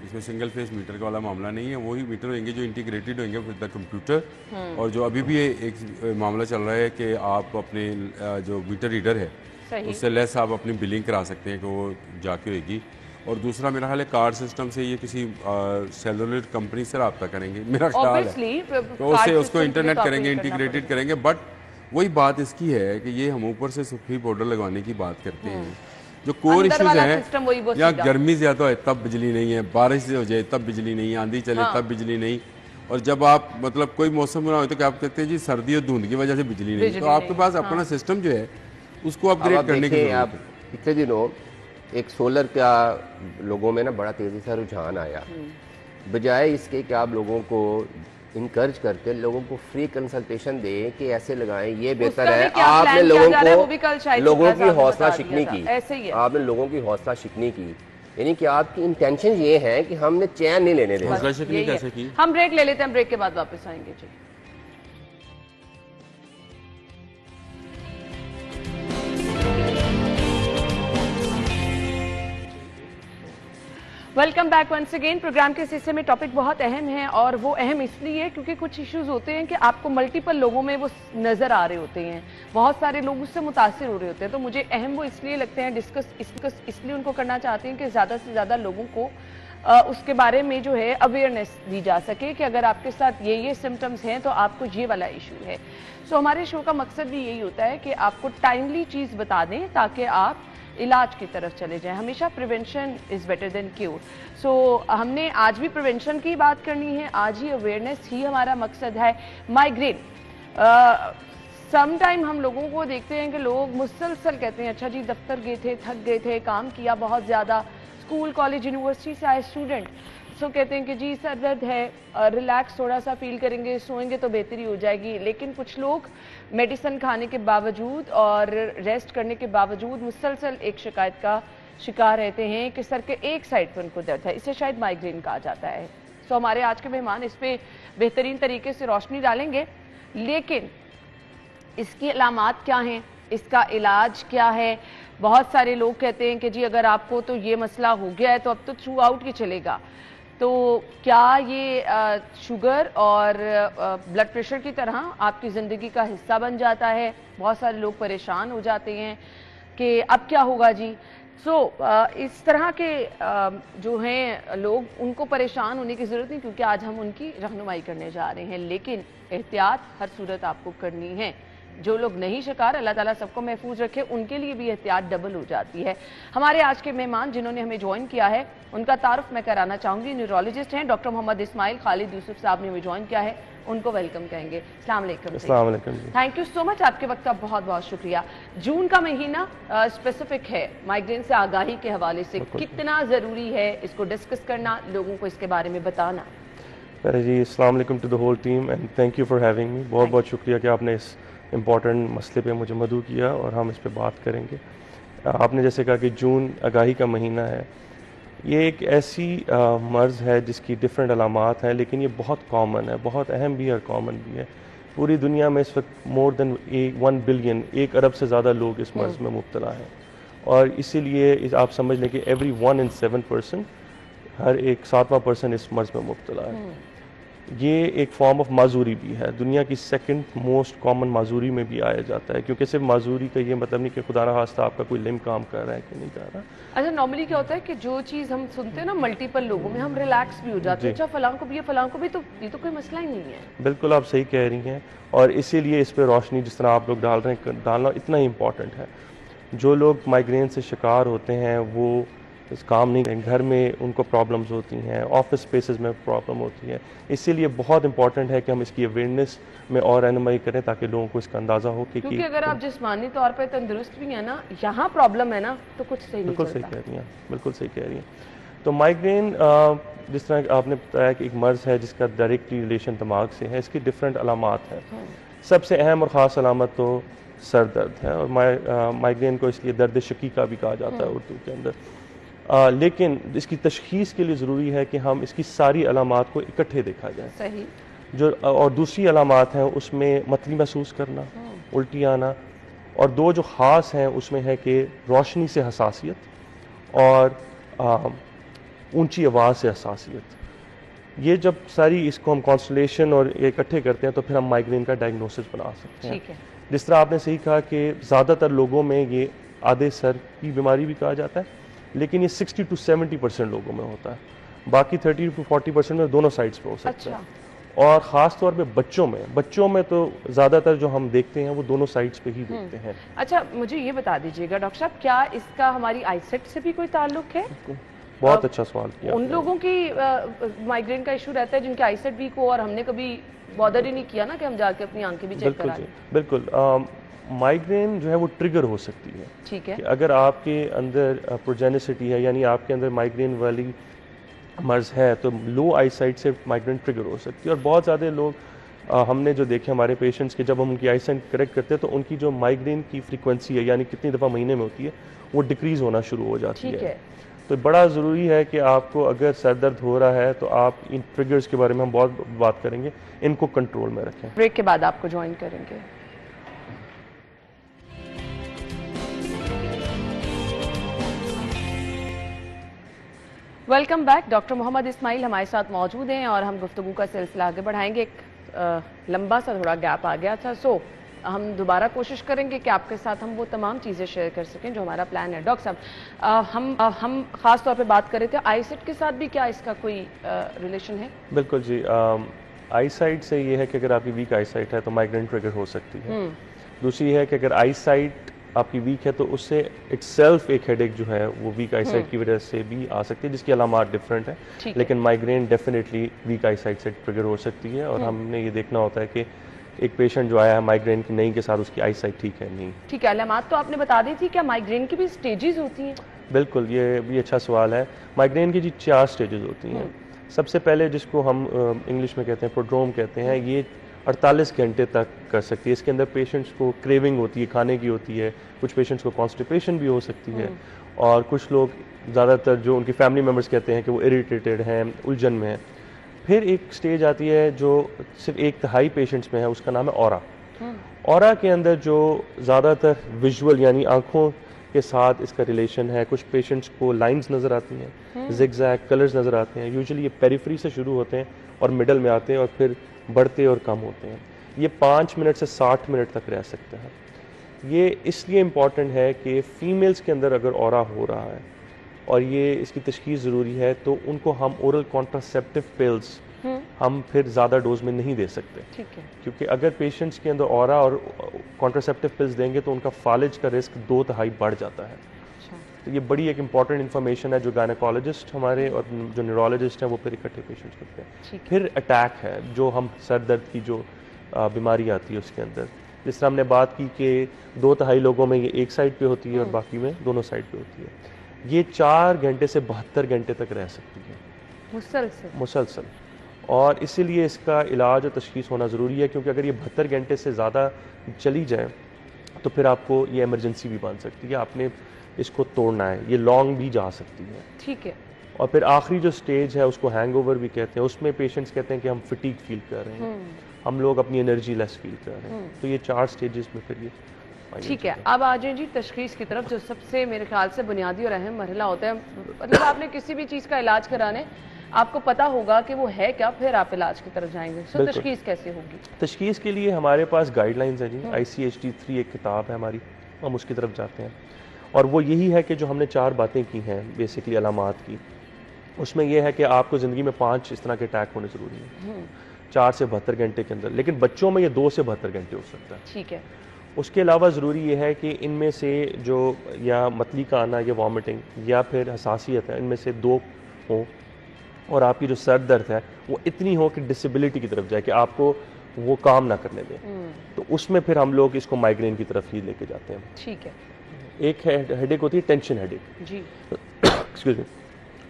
B: इसमें सिंगल फेस मीटर का वाला मामला नहीं है, वही मीटर होंगे जो इंटीग्रेटेड होंगे विद द कंप्यूटर। और जो अभी भी एक मामला चल रहा है कि आप अपने जो मीटर रीडर है उससे लेस आप अपनी बिलिंग करा सकते हैं कि वो जाके होगी। और दूसरा मेरा ख्याल है कार्ड सिस्टम से ये किसी सेलुलर कंपनी से रब्ता करेंगे, मेरा ख्याल है, तो उसको इंटरनेट करेंगे, इंटीग्रेटेड करेंगे। बट वही बात इसकी है कि ये हम ऊपर से सुखी बॉर्डर लगवाने की बात करते हैं, जो कोर इश्यूज हैं, या गर्मी ज्यादा है तब बिजली नहीं है, बारिश हो जाए तब बिजली नहीं है, आंधी चले तब बिजली नहीं, और जब आप मतलब कोई मौसम बना हो तो क्या आप कहते हैं जी सर्दी और धुंध की वजह से बिजली नहीं, तो आपके पास अपना सिस्टम जो है उसको अपग्रेड करने की जरूरत है।
C: पिछले दिनों एक सोलर का लोगों में ना बड़ा तेजी से रुझान आया, बजाय इसके कि आप लोगों को इनकरेज करके लोगों को फ्री कंसल्टेशन दें कि ऐसे लगाएं ये बेहतर है, आपने लोगों की हौसला शिकनी की, आपने लोगों की हौसला शिकनी की, यानी कि आपकी इंटेंशन ये है कि हमने चैन नहीं लेने देना।
A: हम ब्रेक ले लेते हैं, ब्रेक के बाद वापस आएंगे जी। Welcome back once again. Programme के इस हिस्से में टॉपिक बहुत अहम है, और वो अहम इसलिए क्योंकि कुछ इश्यूज होते हैं कि आपको मल्टीपल लोगों में वो नजर आ रहे होते हैं, बहुत सारे लोग उससे मुतासिर हो रहे होते हैं, तो मुझे अहम वो इसलिए लगते हैं, डिस्कस इसलिए उनको करना चाहते हैं कि ज़्यादा से ज़्यादा लोगों को उसके बारे में जो है अवेयरनेस दी जा सके कि अगर आपके साथ ये सिम्टम्स हैं तो आपको ये वाला इशू है। सो हमारे शो का मकसद भी यही होता है कि आपको टाइमली चीज़ बता दें ताकि आप इलाज की तरफ चले जाएं। हमेशा prevention is better than cure. So हमने आज भी प्रिवेंशन की बात करनी है, आज ही अवेयरनेस ही हमारा मकसद है। माइग्रेन, सम टाइम हम लोगों को देखते हैं कि लोग मुसलसल कहते हैं अच्छा जी दफ्तर गए थे, थक गए थे, काम किया बहुत ज़्यादा, स्कूल कॉलेज यूनिवर्सिटी से आए स्टूडेंट, सो कहते हैं कि जी सर दर्द है, रिलैक्स थोड़ा सा फील करेंगे, सोएंगे तो बेहतरी हो जाएगी। लेकिन कुछ लोग मेडिसिन खाने के बावजूद और रेस्ट करने के बावजूद मुसलसल एक शिकायत का शिकार रहते हैं कि सर के एक साइड पर उनको दर्द है, इसे शायद माइग्रेन कहा जाता है। सो हमारे आज के मेहमान इस पे बेहतरीन तरीके से रोशनी डालेंगे, लेकिन इसकी अलामात क्या हैं, इसका इलाज क्या है। बहुत सारे लोग कहते हैं कि जी अगर आपको तो ये मसला हो गया है तो अब तो थ्रू आउट ही चलेगा, तो क्या ये शुगर और ब्लड प्रेशर की तरह आपकी ज़िंदगी का हिस्सा बन जाता है? बहुत सारे लोग परेशान हो जाते हैं कि अब क्या होगा जी। इस तरह के जो हैं लोग, उनको परेशान होने की ज़रूरत नहीं, क्योंकि आज हम उनकी रहनुमाई करने जा रहे हैं। लेकिन एहतियात हर सूरत आपको करनी है। जो लोग नहीं शिकार, अल्लाह ताला सबको महफूज रखे, उनके लिए भी एहतियात डबल हो जाती है। हमारे आज के मेहमान जिन्होंने हमें ज्वाइन किया है, उनका तारुफ मैं कराना चाहूंगी। न्यूरोलॉजिस्ट हैं डॉक्टर मोहम्मद इस्माइल खालिद यूसुफ साहब ने हमें ज्वाइन किया है, उनको वेलकम कहेंगे। अस्सलाम वालेकुम। थैंक यू सो मच, आपके वक्त का बहुत बहुत शुक्रिया। जून का महीना स्पेसिफिक है माइग्रेन से आगाही के हवाले से, कितना ज़रूरी है इसको डिस्कस करना, लोगों को इसके बारे में बताना?
D: जी, अस्सलाम वालेकुम to the whole team and thank you for having me. बहुत बहुत शुक्रिया कि आपने इस इम्पॉर्टेंट मसले पे मुझे मदऊ किया और हम इस पे बात करेंगे। आपने जैसे कहा कि जून आगाही का महीना है, ये एक ऐसी मर्ज़ है जिसकी डिफरेंट अलामात हैं, लेकिन ये बहुत कॉमन है, बहुत अहम भी और कॉमन भी है। पूरी दुनिया में इस वक्त मोर देन 1 बिलियन, 1 अरब से ज़्यादा लोग इस मर्ज़ में मुब्तला हैं, और इसीलिए आप समझ लें कि एवरी 1 in 7 पर्सन, हर एक 7वां पर्सन इस मर्ज़ में मुब्तला है। ये एक फॉर्म ऑफ माजूरी भी है, दुनिया की सेकंड मोस्ट कॉमन माजूरी में भी आया जाता है, क्योंकि सिर्फ माजूरी का ये मतलब नहीं कि खुदा न खास्ता आपका कोई लिम्ब काम कर रहा है कि नहीं कर रहा।
A: अच्छा, नॉर्मली क्या होता है कि जो चीज़ हम सुनते हैं ना मल्टीपल लोगों में, हम रिलैक्स भी हो जाते हैं, अच्छा फलां को भी है, फलां को भी, तो ये तो कोई मसला ही नहीं है।
D: बिल्कुल आप सही कह रही हैं, और इसीलिए इस पर रोशनी जिस तरह आप लोग डाल रहे हैं, डालना इतना ही इम्पॉर्टेंट है। जो लोग माइग्रेन से शिकार होते हैं वो इस काम नहीं करें, घर में उनको प्रॉब्लम्स होती हैं, ऑफिस स्पेसेस में प्रॉब्लम होती है, इसीलिए बहुत इंपॉर्टेंट है कि हम इसकी अवेयरनेस में और रहनुमाई करें ताकि लोगों को इसका अंदाज़ा हो कि
A: क्योंकि अगर आप जिस्मानी तौर पर तंदुरुस्त भी हैं ना, यहाँ प्रॉब्लम है ना, तो कुछ सही नहीं
D: बिल्कुल सही कह रही हैं, बिल्कुल सही कह रही हैं। तो माइग्रेन जिस तरह आपने बताया कि एक मर्ज़ है जिसका डायरेक्टली रिलेशन दिमाग से है, इसकी डिफरेंट अलामात हैं। सबसे अहम और ख़ास अलामत तो सर दर्द है, और माइग्रेन को इसलिए दर्द शकीका भी कहा जाता है उर्दू के अंदर। लेकिन इसकी तशखीस के लिए ज़रूरी है कि हम इसकी सारी अलामात को इकट्ठे देखा जाए।
A: सही। जो
D: और दूसरी अलामात हैं उसमें मतली महसूस करना, उल्टी आना, और दो जो ख़ास हैं उसमें है कि रोशनी से हसासियत और ऊंची आवाज़ से हसासियत। ये जब सारी इसको हम कॉन्स्टलेशन और इकट्ठे करते हैं तो फिर हम माइग्रेन का डायग्नोसिस बना सकते हैं।
A: ठीक है।
D: जिस तरह आपने सही कहा कि ज़्यादातर लोगों में ये आधे सर की बीमारी भी कहा जाता है, लेकिन ये 60 to 70% लोगों में होता है, बाकी 30 to 40% में दोनों साइड्स पे हो सकता है। और ख़ास तौर पे बच्चों में तो ज़्यादातर जो हम देखते हैं वो दोनों साइड्स पे ही देखते हैं।
A: अच्छा, मुझे ये बता दीजिएगा डॉक्टर साहब, क्या इसका हमारी आईसेट से भी कोई ताल्लुक है?
D: बहुत अच्छा सवाल किया।
A: उन लोगों की माइग्रेन का इशू रहता है जिनके आईसेट वीक हो, और हमने कभी बॉदर ही नहीं किया ना कि हम जाके अपनी आंखें भी चेक कराएं।
D: बिल्कुल, माइग्रेन जो है वो ट्रिगर हो सकती है।
A: ठीक है।
D: कि अगर आपके अंदर प्रोजेनिसिटी है, यानी आपके अंदर माइग्रेन वाली मर्ज़ है, तो लो आई साइट से माइग्रेन ट्रिगर हो सकती है। और बहुत ज़्यादा लोग हमने जो देखे हमारे पेशेंट्स के, जब हम उनकी आई साइट करेक्ट करते हैं तो उनकी जो माइग्रेन की फ्रीक्वेंसी है, यानी कितनी दफ़ा महीने में होती है, वो डिक्रीज़ होना शुरू हो जाती है। तो बड़ा ज़रूरी है कि आपको अगर सर दर्द हो रहा है तो आप इन ट्रिगर्स के बारे में हम बहुत बात करेंगे, इनको कंट्रोल में रखें।
A: ब्रेक के बाद आपको ज्वाइन करेंगे। Welcome back. Doctor Mohammad Ismail हमारे साथ मौजूद हैं और हम गुफ्तगू का सिलसिला आगे बढ़ाएंगे। एक लंबा सा थोड़ा गैप आ गया था, हम दोबारा कोशिश करेंगे कि आपके साथ हम वो तमाम चीज़ें शेयर कर सकें जो हमारा प्लान है। डॉक्टर साहब, हम ख़ास तौर पे बात कर रहे थे आईसाइट के साथ भी, क्या इसका कोई रिलेशन है?
D: बिल्कुल जी, आईसाइट से ये है कि अगर आपकी वीक आईसाइट है तो माइग्रेन ट्रिगर हो सकती है। दूसरी है कि अगर आईसाइट आपकी वीक है तो उससे इटसेल्फ एक हेडेक जो है वो वीक आईसाइट की वजह से भी आ सकती है, जिसकी अलामात डिफरेंट है, लेकिन माइग्रेन डेफिनेटली वीक आईसाइट से ट्रिगर हो सकती है। और हमने ये देखना होता है कि एक पेशेंट जो आया है माइग्रेन की नहीं के साथ, उसकी आईसाइट ठीक है नहीं।
A: ठीक है, अलामात तो आपने बता दी थी, क्या माइग्रेन की भी स्टेजेस होती हैं?
D: बिल्कुल, ये भी अच्छा सवाल है। माइग्रेन की जी 4 स्टेजेस होती हैं। सबसे पहले जिसको हम इंग्लिश में कहते हैं प्रोड्रोम कहते हैं, ये 48 घंटे तक कर सकती है। इसके अंदर पेशेंट्स को क्रेविंग होती है, खाने की होती है, कुछ पेशेंट्स को कॉन्स्टिपेशन भी हो सकती है, और कुछ लोग ज़्यादातर जो उनकी फैमिली मेम्बर्स कहते हैं कि वो इरिटेटेड हैं, उलझन में हैं। फिर एक स्टेज आती है जो सिर्फ 1/3 पेशेंट्स में है, उसका नाम है ऑरा। ऑरा के अंदर जो ज़्यादातर विजुअल यानी आँखों के साथ इसका रिलेशन है। कुछ पेशेंट्स को लाइंस नज़र आती हैं, जिगजैग कलर्स नज़र आते हैं। यूजुअली ये पेरिफेरी से शुरू होते हैं और मिडल में आते हैं और फिर बढ़ते और कम होते हैं। ये 5 मिनट से 60 मिनट तक रह सकते हैं। ये इसलिए इम्पॉर्टेंट है कि फ़ीमेल्स के अंदर अगर ऑरा हो रहा है और ये इसकी तशख़ीस ज़रूरी है तो उनको हम ओरल कॉन्ट्रासेप्टिव पिल्स हम फिर ज़्यादा डोज में नहीं दे सकते। ठीक है। क्योंकि अगर पेशेंट्स के अंदर ऑरा और कॉन्ट्रासेप्टिव पिल्स देंगे तो उनका फालिज का रिस्क 2/3 बढ़ जाता है। तो ये बड़ी एक इंपॉर्टेंट इन्फॉर्मेशन है जो गायनेकोलॉजिस्ट हमारे और जो न्यूरोलॉजिस्ट हैं वो फिर इकट्ठे पेशेंट्स करते हैं। फिर अटैक है जो हम सर दर्द की जो बीमारी आती है उसके अंदर, जिस तरह हमने बात की कि 2/3 लोगों में ये एक साइड पे होती है और बाकी में दोनों साइड पे होती है। ये 4 घंटे से 72 घंटे तक रह सकती है मुसलसल। और इसीलिए इसका इलाज और तशख़ीस होना ज़रूरी है, क्योंकि अगर ये 72 घंटे से ज़्यादा चली जाए तो फिर आपको ये इमरजेंसी भी बन सकती है। आपने इसको तोड़ना है, ये लॉन्ग भी जा सकती है। ठीक है। और फिर आखिरी जो स्टेज है उसको हैंगओवर भी कहते हैं। उसमें पेशेंट्स कहते हैं कि हम फटीग फील कर रहे हैं, हम लोग अपनी एनर्जी लेस फील कर रहे हैं। तो ये 4 स्टेजेस में फिर ये
A: ठीक है। अब आ जाए जी तशख़ीस की तरफ, जो सबसे मेरे ख्याल से बुनियादी और अहम मरहला होता है। मतलब आपने किसी भी चीज़ का इलाज कराने आपको पता होगा कि वो है क्या, फिर आप इलाज की तरफ जाएंगे। सो तशख़ीस कैसे होगी?
D: तशख़ीस के लिए हमारे पास गाइडलाइंस है जी। ICHD-3 एक किताब है हमारी, हम उसकी तरफ जाते हैं। और वो यही है कि जो हमने 4 बातें की हैं बेसिकली अलामात की, उसमें यह है कि आपको ज़िंदगी में 5 इस तरह के अटैक होने ज़रूरी है 4 से 72 घंटे के अंदर। लेकिन बच्चों में ये 2 से 72 घंटे हो सकता है। ठीक है। उसके अलावा ज़रूरी ये है कि इनमें से जो या मतली का आना या वॉमिटिंग या फिर हसासियत है, इनमें से 2 हों। और आपकी जो सर दर्द है वो इतनी हो कि डिसेबिलिटी की तरफ जाए कि आपको वो काम ना करने दें। तो उसमें फिर हम लोग इसको माइग्रेन की तरफ ही लेके जाते हैं। ठीक है। एक हेडेक होती है टेंशन हेडेक जी, एक्सक्यूज मी।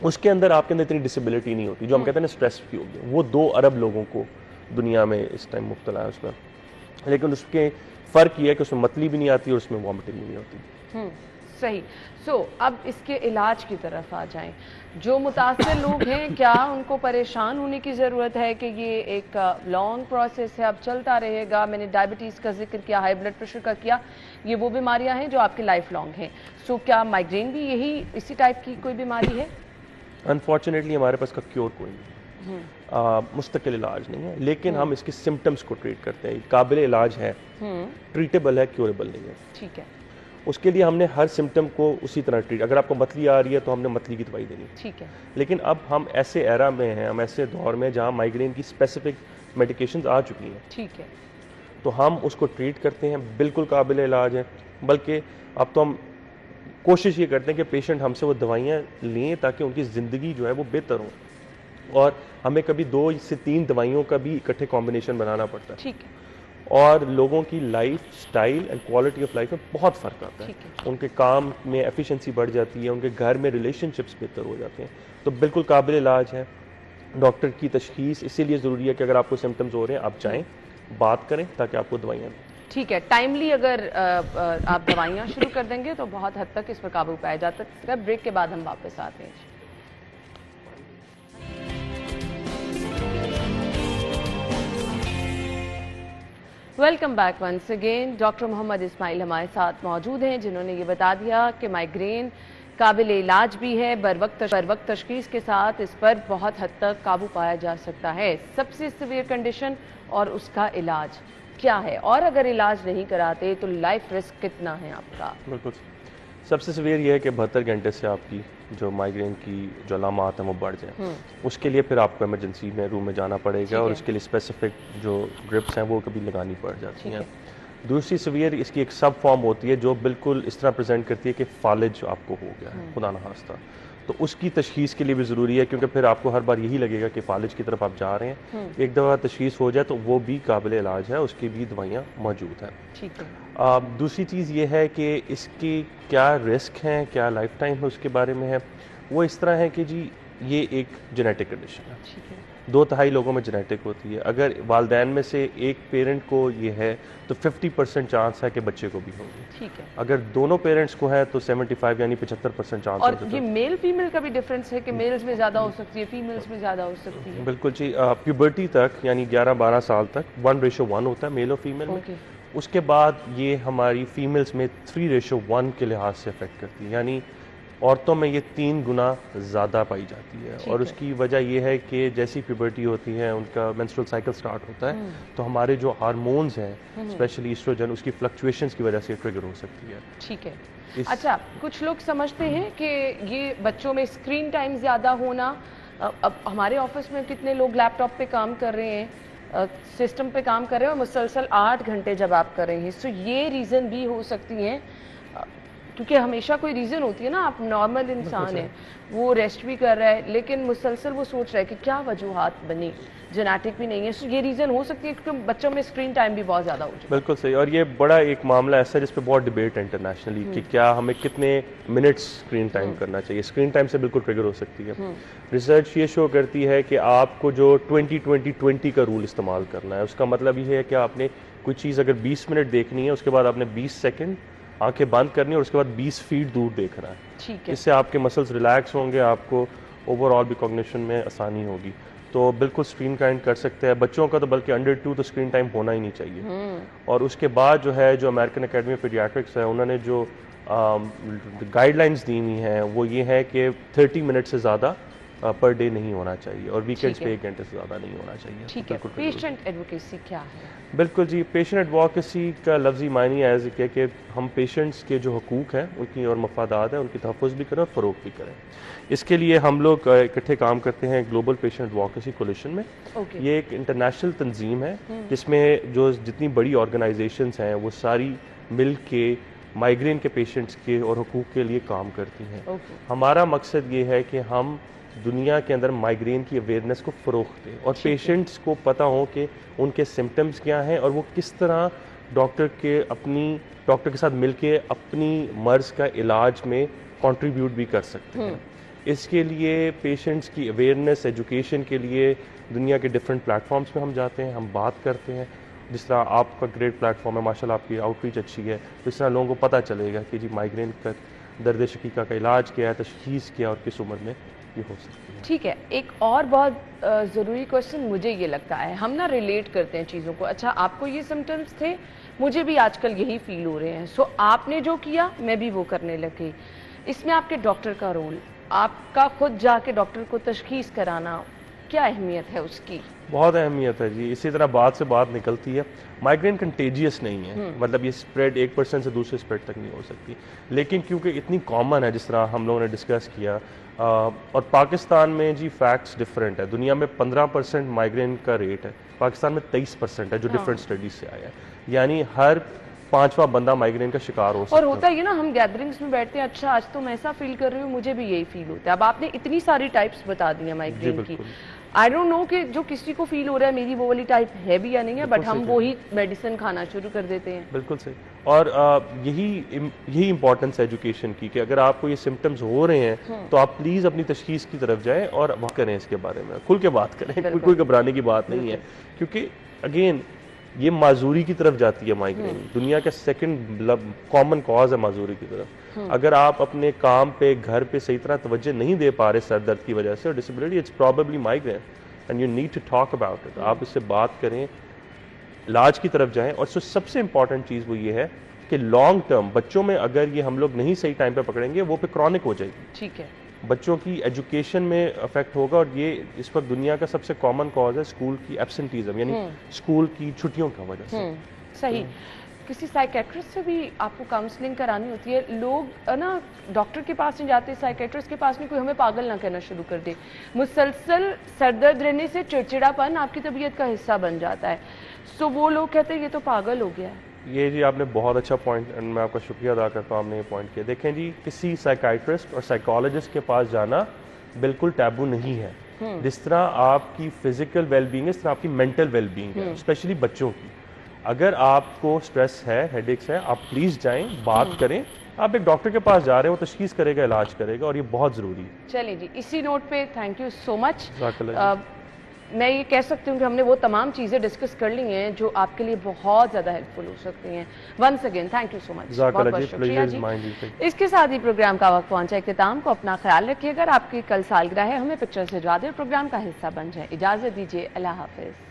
D: उसके अंदर आपके अंदर इतनी डिसेबिलिटी नहीं होती, जो हम कहते हैं ना स्ट्रेस की होगी। वो 2 अरब लोगों को दुनिया में इस टाइम मुब्तला है उसमें। लेकिन उसके फ़र्क ये है कि उसमें मतली भी नहीं आती और उसमें वॉमिटिंग भी नहीं होती।
A: सही। अब इसके इलाज की तरफ आ जाएं। जो मुतासर लोग हैं, क्या उनको परेशान होने की ज़रूरत है कि ये एक लॉन्ग प्रोसेस है, अब चलता रहेगा? मैंने डायबिटीज़ का जिक्र किया, हाई ब्लड प्रेशर का किया, ये वो बीमारियां हैं जो आपकी लाइफ लॉन्ग हैं। क्या माइग्रेन भी यही इसी टाइप की कोई बीमारी है?
D: अनफॉर्चुनेटली हमारे पास का क्योर कोई नहीं, मुस्तकिल इलाज नहीं है। लेकिन हम इसके सिम्टम्स को ट्रीट करते हैं। काबिल इलाज है, ट्रीटेबल है, क्योरेबल नहीं है। ठीक है। उसके लिए हमने हर सिम्टम को उसी तरह ट्रीट, अगर आपको मतली आ रही है तो हमने मतली की दवाई देनी। ठीक है। लेकिन अब हम ऐसे एरा में हैं, हम ऐसे दौर में जहाँ माइग्रेन की स्पेसिफिक मेडिकेशंस आ चुकी हैं। ठीक है। तो हम उसको ट्रीट करते हैं, बिल्कुल काबिल इलाज है। बल्कि अब तो हम कोशिश ये करते हैं कि पेशेंट हमसे वो दवाइयाँ लें ताकि उनकी ज़िंदगी जो है वो बेहतर हो। और हमें कभी 2 से 3 दवाइयों का भी इकट्ठे कॉम्बिनेशन बनाना पड़ता है। ठीक है। और लोगों की life style and quality of life में बहुत फ़र्क आता है। उनके काम में एफिशिएंसी बढ़ जाती है, उनके घर में रिलेशनशिप्स बेहतर हो जाते हैं। तो बिल्कुल काबिल इलाज है। डॉक्टर की तशख़ीस इसीलिए ज़रूरी है कि अगर आपको सिम्टम्स हो रहे हैं आप जाएँ, बात करें ताकि आपको दवाइयाँ दें।
A: ठीक है। टाइमली अगर आप दवाइयाँ शुरू कर देंगे तो बहुत हद तक इस पर काबू पाया जा सकता है। ब्रेक के बाद हम वापस आते हैं। Welcome back once again. Doctor Mohammad Ismail हमारे साथ मौजूद हैं, जिन्होंने ये बता दिया कि माइग्रेन काबिल इलाज भी है। बर वक्त तशख़ीस के साथ इस पर बहुत हद तक काबू पाया जा सकता है। सबसे सीवियर कंडीशन और उसका इलाज क्या है, और अगर इलाज नहीं कराते तो लाइफ रिस्क कितना है आपका?
D: बिल्कुल। सबसे सीवियर ये है कि 72 घंटे से आपकी जो माइग्रेन की जो अलामात हैं वो बढ़ जाए। उसके लिए फिर आपको इमरजेंसी में रूम में जाना पड़ेगा और उसके लिए स्पेसिफिक जो ड्रिप्स हैं वो कभी लगानी पड़ जाती हैं। दूसरी सीवियर इसकी एक सब फॉर्म होती है जो बिल्कुल इस तरह प्रेजेंट करती है कि फालिज आपको हो गया है, खुदा ना खास्ता। तो उसकी तशख़ीस के लिए भी ज़रूरी है, क्योंकि फिर आपको हर बार यही लगेगा कि फालिज की तरफ आप जा रहे हैं। एक दफ़ा तशख़ीस हो जाए तो वो भी काबिल इलाज है, उसकी भी दवाइयाँ मौजूद हैं। ठीक है। दूसरी चीज़ ये है कि इसकी क्या रिस्क हैं, क्या लाइफ टाइम है, उसके बारे में है। वो इस तरह है कि जी ये एक जेनेटिक कंडीशन है। ठीक है। 2/3 लोगों में जेनेटिक होती है। अगर वालदैन में से एक पेरेंट को ये है तो 50% चांस है कि बच्चे को भी होगी। ठीक है। अगर दोनों पेरेंट्स को है तो 75 यानी 75% चांस।
A: और ये मेल फीमेल का भी डिफरेंस है कि मेल्स में ज़्यादा हो सकती है, फीमेल्स में ज़्यादा हो सकती है?
D: बिल्कुल जी। प्यूबर्टी तक यानी 11-12 साल तक 1:1 होता है मेल और फीमेल में। उसके बाद ये हमारी फीमेल्स में 3:1 के लिहाज से अफेक्ट करती है, यानी औरतों में ये 3 गुना ज़्यादा पाई जाती है। और उसकी वजह ये है कि जैसी प्यूबर्टी होती है, उनका मेंस्ट्रुअल साइकिल स्टार्ट होता है, तो हमारे जो हार्मोन्स हैं स्पेशली ईस्ट्रोजन, उसकी फ्लक्चुएशंस की वजह से ट्रिगर हो सकती है।
A: ठीक है। अच्छा, कुछ लोग समझते हैं कि ये बच्चों में स्क्रीन टाइम ज़्यादा होना, अब हमारे ऑफिस में कितने लोग लैपटॉप पे काम कर रहे हैं, सिस्टम पे काम कर रहे हैं और मुसलसल 8 घंटे जब आप कर रहे हैं, तो ये रीज़न भी हो सकती हैं, क्योंकि हमेशा कोई रीज़न होती है ना, आप नॉर्मल इंसान है, वो रेस्ट भी कर रहा है लेकिन मुसलसल वो सोच रहा है कि क्या वजूहात बनी, जेनेटिक भी नहीं है, तो ये रीज़न हो सकती है क्योंकि बच्चों में स्क्रीन टाइम भी बहुत ज़्यादा हो जाए।
D: बिल्कुल सही। और ये बड़ा एक मामला ऐसा है जिस पे बहुत डिबेट है इंटरनेशनली कि क्या हमें कितने मिनट्स स्क्रीन टाइम करना चाहिए। स्क्रीन टाइम से बिल्कुल ट्रिगर हो सकती है। रिसर्च ये शो करती है कि आपको जो 20-20-20 का रूल इस्तेमाल करना है, उसका मतलब ये है कि आपने कोई चीज़ अगर 20 मिनट देखनी है, उसके बाद आपने 20 सेकेंड आंखें बंद करनी है और उसके बाद 20 फीट दूर देखना है।
A: ठीक है।
D: इससे आपके मसल्स रिलैक्स होंगे, आपको ओवरऑल भी कॉग्निशन में आसानी होगी। तो बिल्कुल स्क्रीन टाइम कर सकते हैं बच्चों का, तो बल्कि अंडर 2 तो स्क्रीन टाइम होना ही नहीं चाहिए। और उसके बाद जो है, जो अमेरिकन अकेडमी ऑफ पीडियाट्रिक्स है, उन्होंने जो गाइडलाइंस दी हुई हैं वो ये है कि 30 मिनट से ज़्यादा पर डे नहीं होना चाहिए और वीकेंड्स पे 1 घंटे से ज़्यादा नहीं होना चाहिए।
A: ठीक है। पेशेंट एडवोकेसी क्या है?
D: बिल्कुल जी, पेशेंट एडवोकेसी का लफ्ज़ी मायने एज है कि हम पेशेंट्स के जो हकूक़ हैं उनकी और मफादात हैं उनकी तहफ़्फ़ुज़ भी करें और फ़रोग़ भी करें। इसके लिए हम लोग इकट्ठे काम करते हैं ग्लोबल पेशेंट एडवोकेसी कोलिशन में। ये एक इंटरनेशनल तंजीम है जिसमें जो जितनी बड़ी ऑर्गेनाइजेशंस हैं वो सारी मिल के माइग्रेन के पेशेंट्स के और हकूक़ के लिए काम करती हैं। हमारा मकसद ये है कि हम दुनिया के अंदर माइग्रेन की अवेयरनेस को फ़रोग़ दें और पेशेंट्स को पता हो कि उनके सिम्टम्स क्या हैं और वो किस तरह डॉक्टर के साथ मिलके अपनी मर्ज़ का इलाज में कंट्रीब्यूट भी कर सकते हैं। इसके लिए पेशेंट्स की अवेयरनेस एजुकेशन के लिए दुनिया के डिफरेंट प्लेटफॉर्म्स में हम जाते हैं, हम बात करते हैं। जिस तरह आपका ग्रेट प्लेटफॉर्म है, माशाल्लाह आपकी आउटरीच अच्छी है, तो इस तरह लोगों को पता चलेगा कि जी माइग्रेन का दर्द शकीका का इलाज क्या है, तशख़ीस क्या और किस उम्र में ये हो सकती है।
A: ठीक है। एक और बहुत ज़रूरी क्वेश्चन मुझे ये लगता है, हम ना रिलेट करते हैं चीज़ों को। अच्छा, आपको ये सिम्टम्स थे, मुझे भी आजकल यही फील हो रहे हैं, सो आपने जो किया मैं भी वो करने लगी। इसमें आपके डॉक्टर का रोल, आपका खुद जाके डॉक्टर को तशख़ीस कराना, क्या अहमियत है उसकी?
D: बहुत अहमियत है जी। इसी तरह बात से बात निकलती है, माइग्रेन कंटेजियस नहीं है, मतलब ये स्प्रेड एक पर्सन से दूसरे स्प्रेड तक नहीं हो सकती, लेकिन क्योंकि इतनी कॉमन है जिस तरह हम लोगों ने डिस्कस किया, और पाकिस्तान में जी फैक्ट्स डिफरेंट है। दुनिया में 15% माइग्रेन का रेट है, पाकिस्तान में 23% है जो डिफरेंट स्टडीज से आया है, यानी हर 5वां बंदा माइग्रेन का शिकार हो सकता है।
A: और होता है ना, हम गैदरिंग्स में बैठते हैं, अच्छा आज तो मैं ऐसा फील कर रही हूँ, मुझे भी यही फील होता है। अब आपने इतनी सारी टाइप्स बता दी है माइग्रेन की, आई डोंट नो कि जो किसी को फील हो रहा है मेरी वो वाली टाइप है भी या नहीं है, बट हम वो ही मेडिसिन खाना शुरू कर देते हैं।
D: बिल्कुल सही। और यही इंपॉर्टेंस है एजुकेशन की कि अगर आपको ये सिम्टम्स हो रहे हैं तो आप प्लीज़ अपनी तशख़ीस की तरफ जाएं और बात करें, इसके बारे में खुल के बात करें, कोई घबराने की बात नहीं है, क्योंकि अगेन ये माजूरी की तरफ जाती है। माइग्रेन दुनिया का सेकंड कॉमन कॉज है माजूरी की तरफ। अगर आप अपने काम पे, घर पे सही तरह तवज्जो नहीं दे पा रहे सर दर्द की वजह से और disability, it's probably migraine and you need to talk about it. आप इससे बात करें, इलाज की तरफ जाएं। और सबसे इंपॉर्टेंट चीज़ वो ये है कि लॉन्ग टर्म बच्चों में अगर ये हम लोग नहीं सही टाइम पे पकड़ेंगे, वो फिर क्रॉनिक हो जाएगी।
A: ठीक है।
D: बच्चों की एजुकेशन में अफेक्ट होगा, और ये इस वक्त दुनिया का सबसे कॉमन कॉज है स्कूल की एब्सेंटीज़म, यानी स्कूल की छुट्टियों की वजह से।
A: सही। किसी साइकेट्रिस्ट से भी आपको काउंसलिंग करानी होती है, लोग ना डॉक्टर के पास नहीं जाते, साइकेट्रिस्ट के पास नहीं, कोई हमें पागल ना कहना शुरू कर दे। मुसलसल सरदर्द रहने से चिड़चिड़ापन आपकी तबीयत का हिस्सा बन जाता है, सो वो लोग कहते हैं ये तो पागल हो गया है।
D: ये जी आपने बहुत अच्छा पॉइंट, मैं आपका शुक्रिया अदा करता हूँ, आपने ये पॉइंट किया। देखें जी, किसी साइकाइट्रिस्ट और साइकोलॉजिस्ट के पास जाना बिल्कुल टैबू नहीं है। जिस तरह आपकी फिजिकल वेलबींग है, इस तरह आपकी मेंटल वेलबींग है, स्पेशली बच्चों की। अगर आपको स्ट्रेस है, हेडेक्स है, आप प्लीज़ जाएं, बात करें। आप एक डॉक्टर के पास जा रहे हो, वो तशख़ीस करेगा, इलाज करेगा, और ये बहुत ज़रूरी है।
A: चलिए जी, इसी नोट पे थैंक यू सो मच। मैं ये कह सकती हूँ कि हमने वो तमाम चीज़ें डिस्कस कर ली हैं जो आपके लिए बहुत ज़्यादा हेल्पफुल हो सकती हैं। Once again thank you so much, बहुत बहुत शुक्रिया जी। इसके साथ ही प्रोग्राम का वक्त पहुंचा इख्तिताम को। अपना ख्याल रखिए। अगर आपकी कल सालगिरह है, हमें पिक्चर से भिजवा दें, प्रोग्राम का हिस्सा बन जाए। इजाज़त दीजिए, अल्लाह हाफिज़।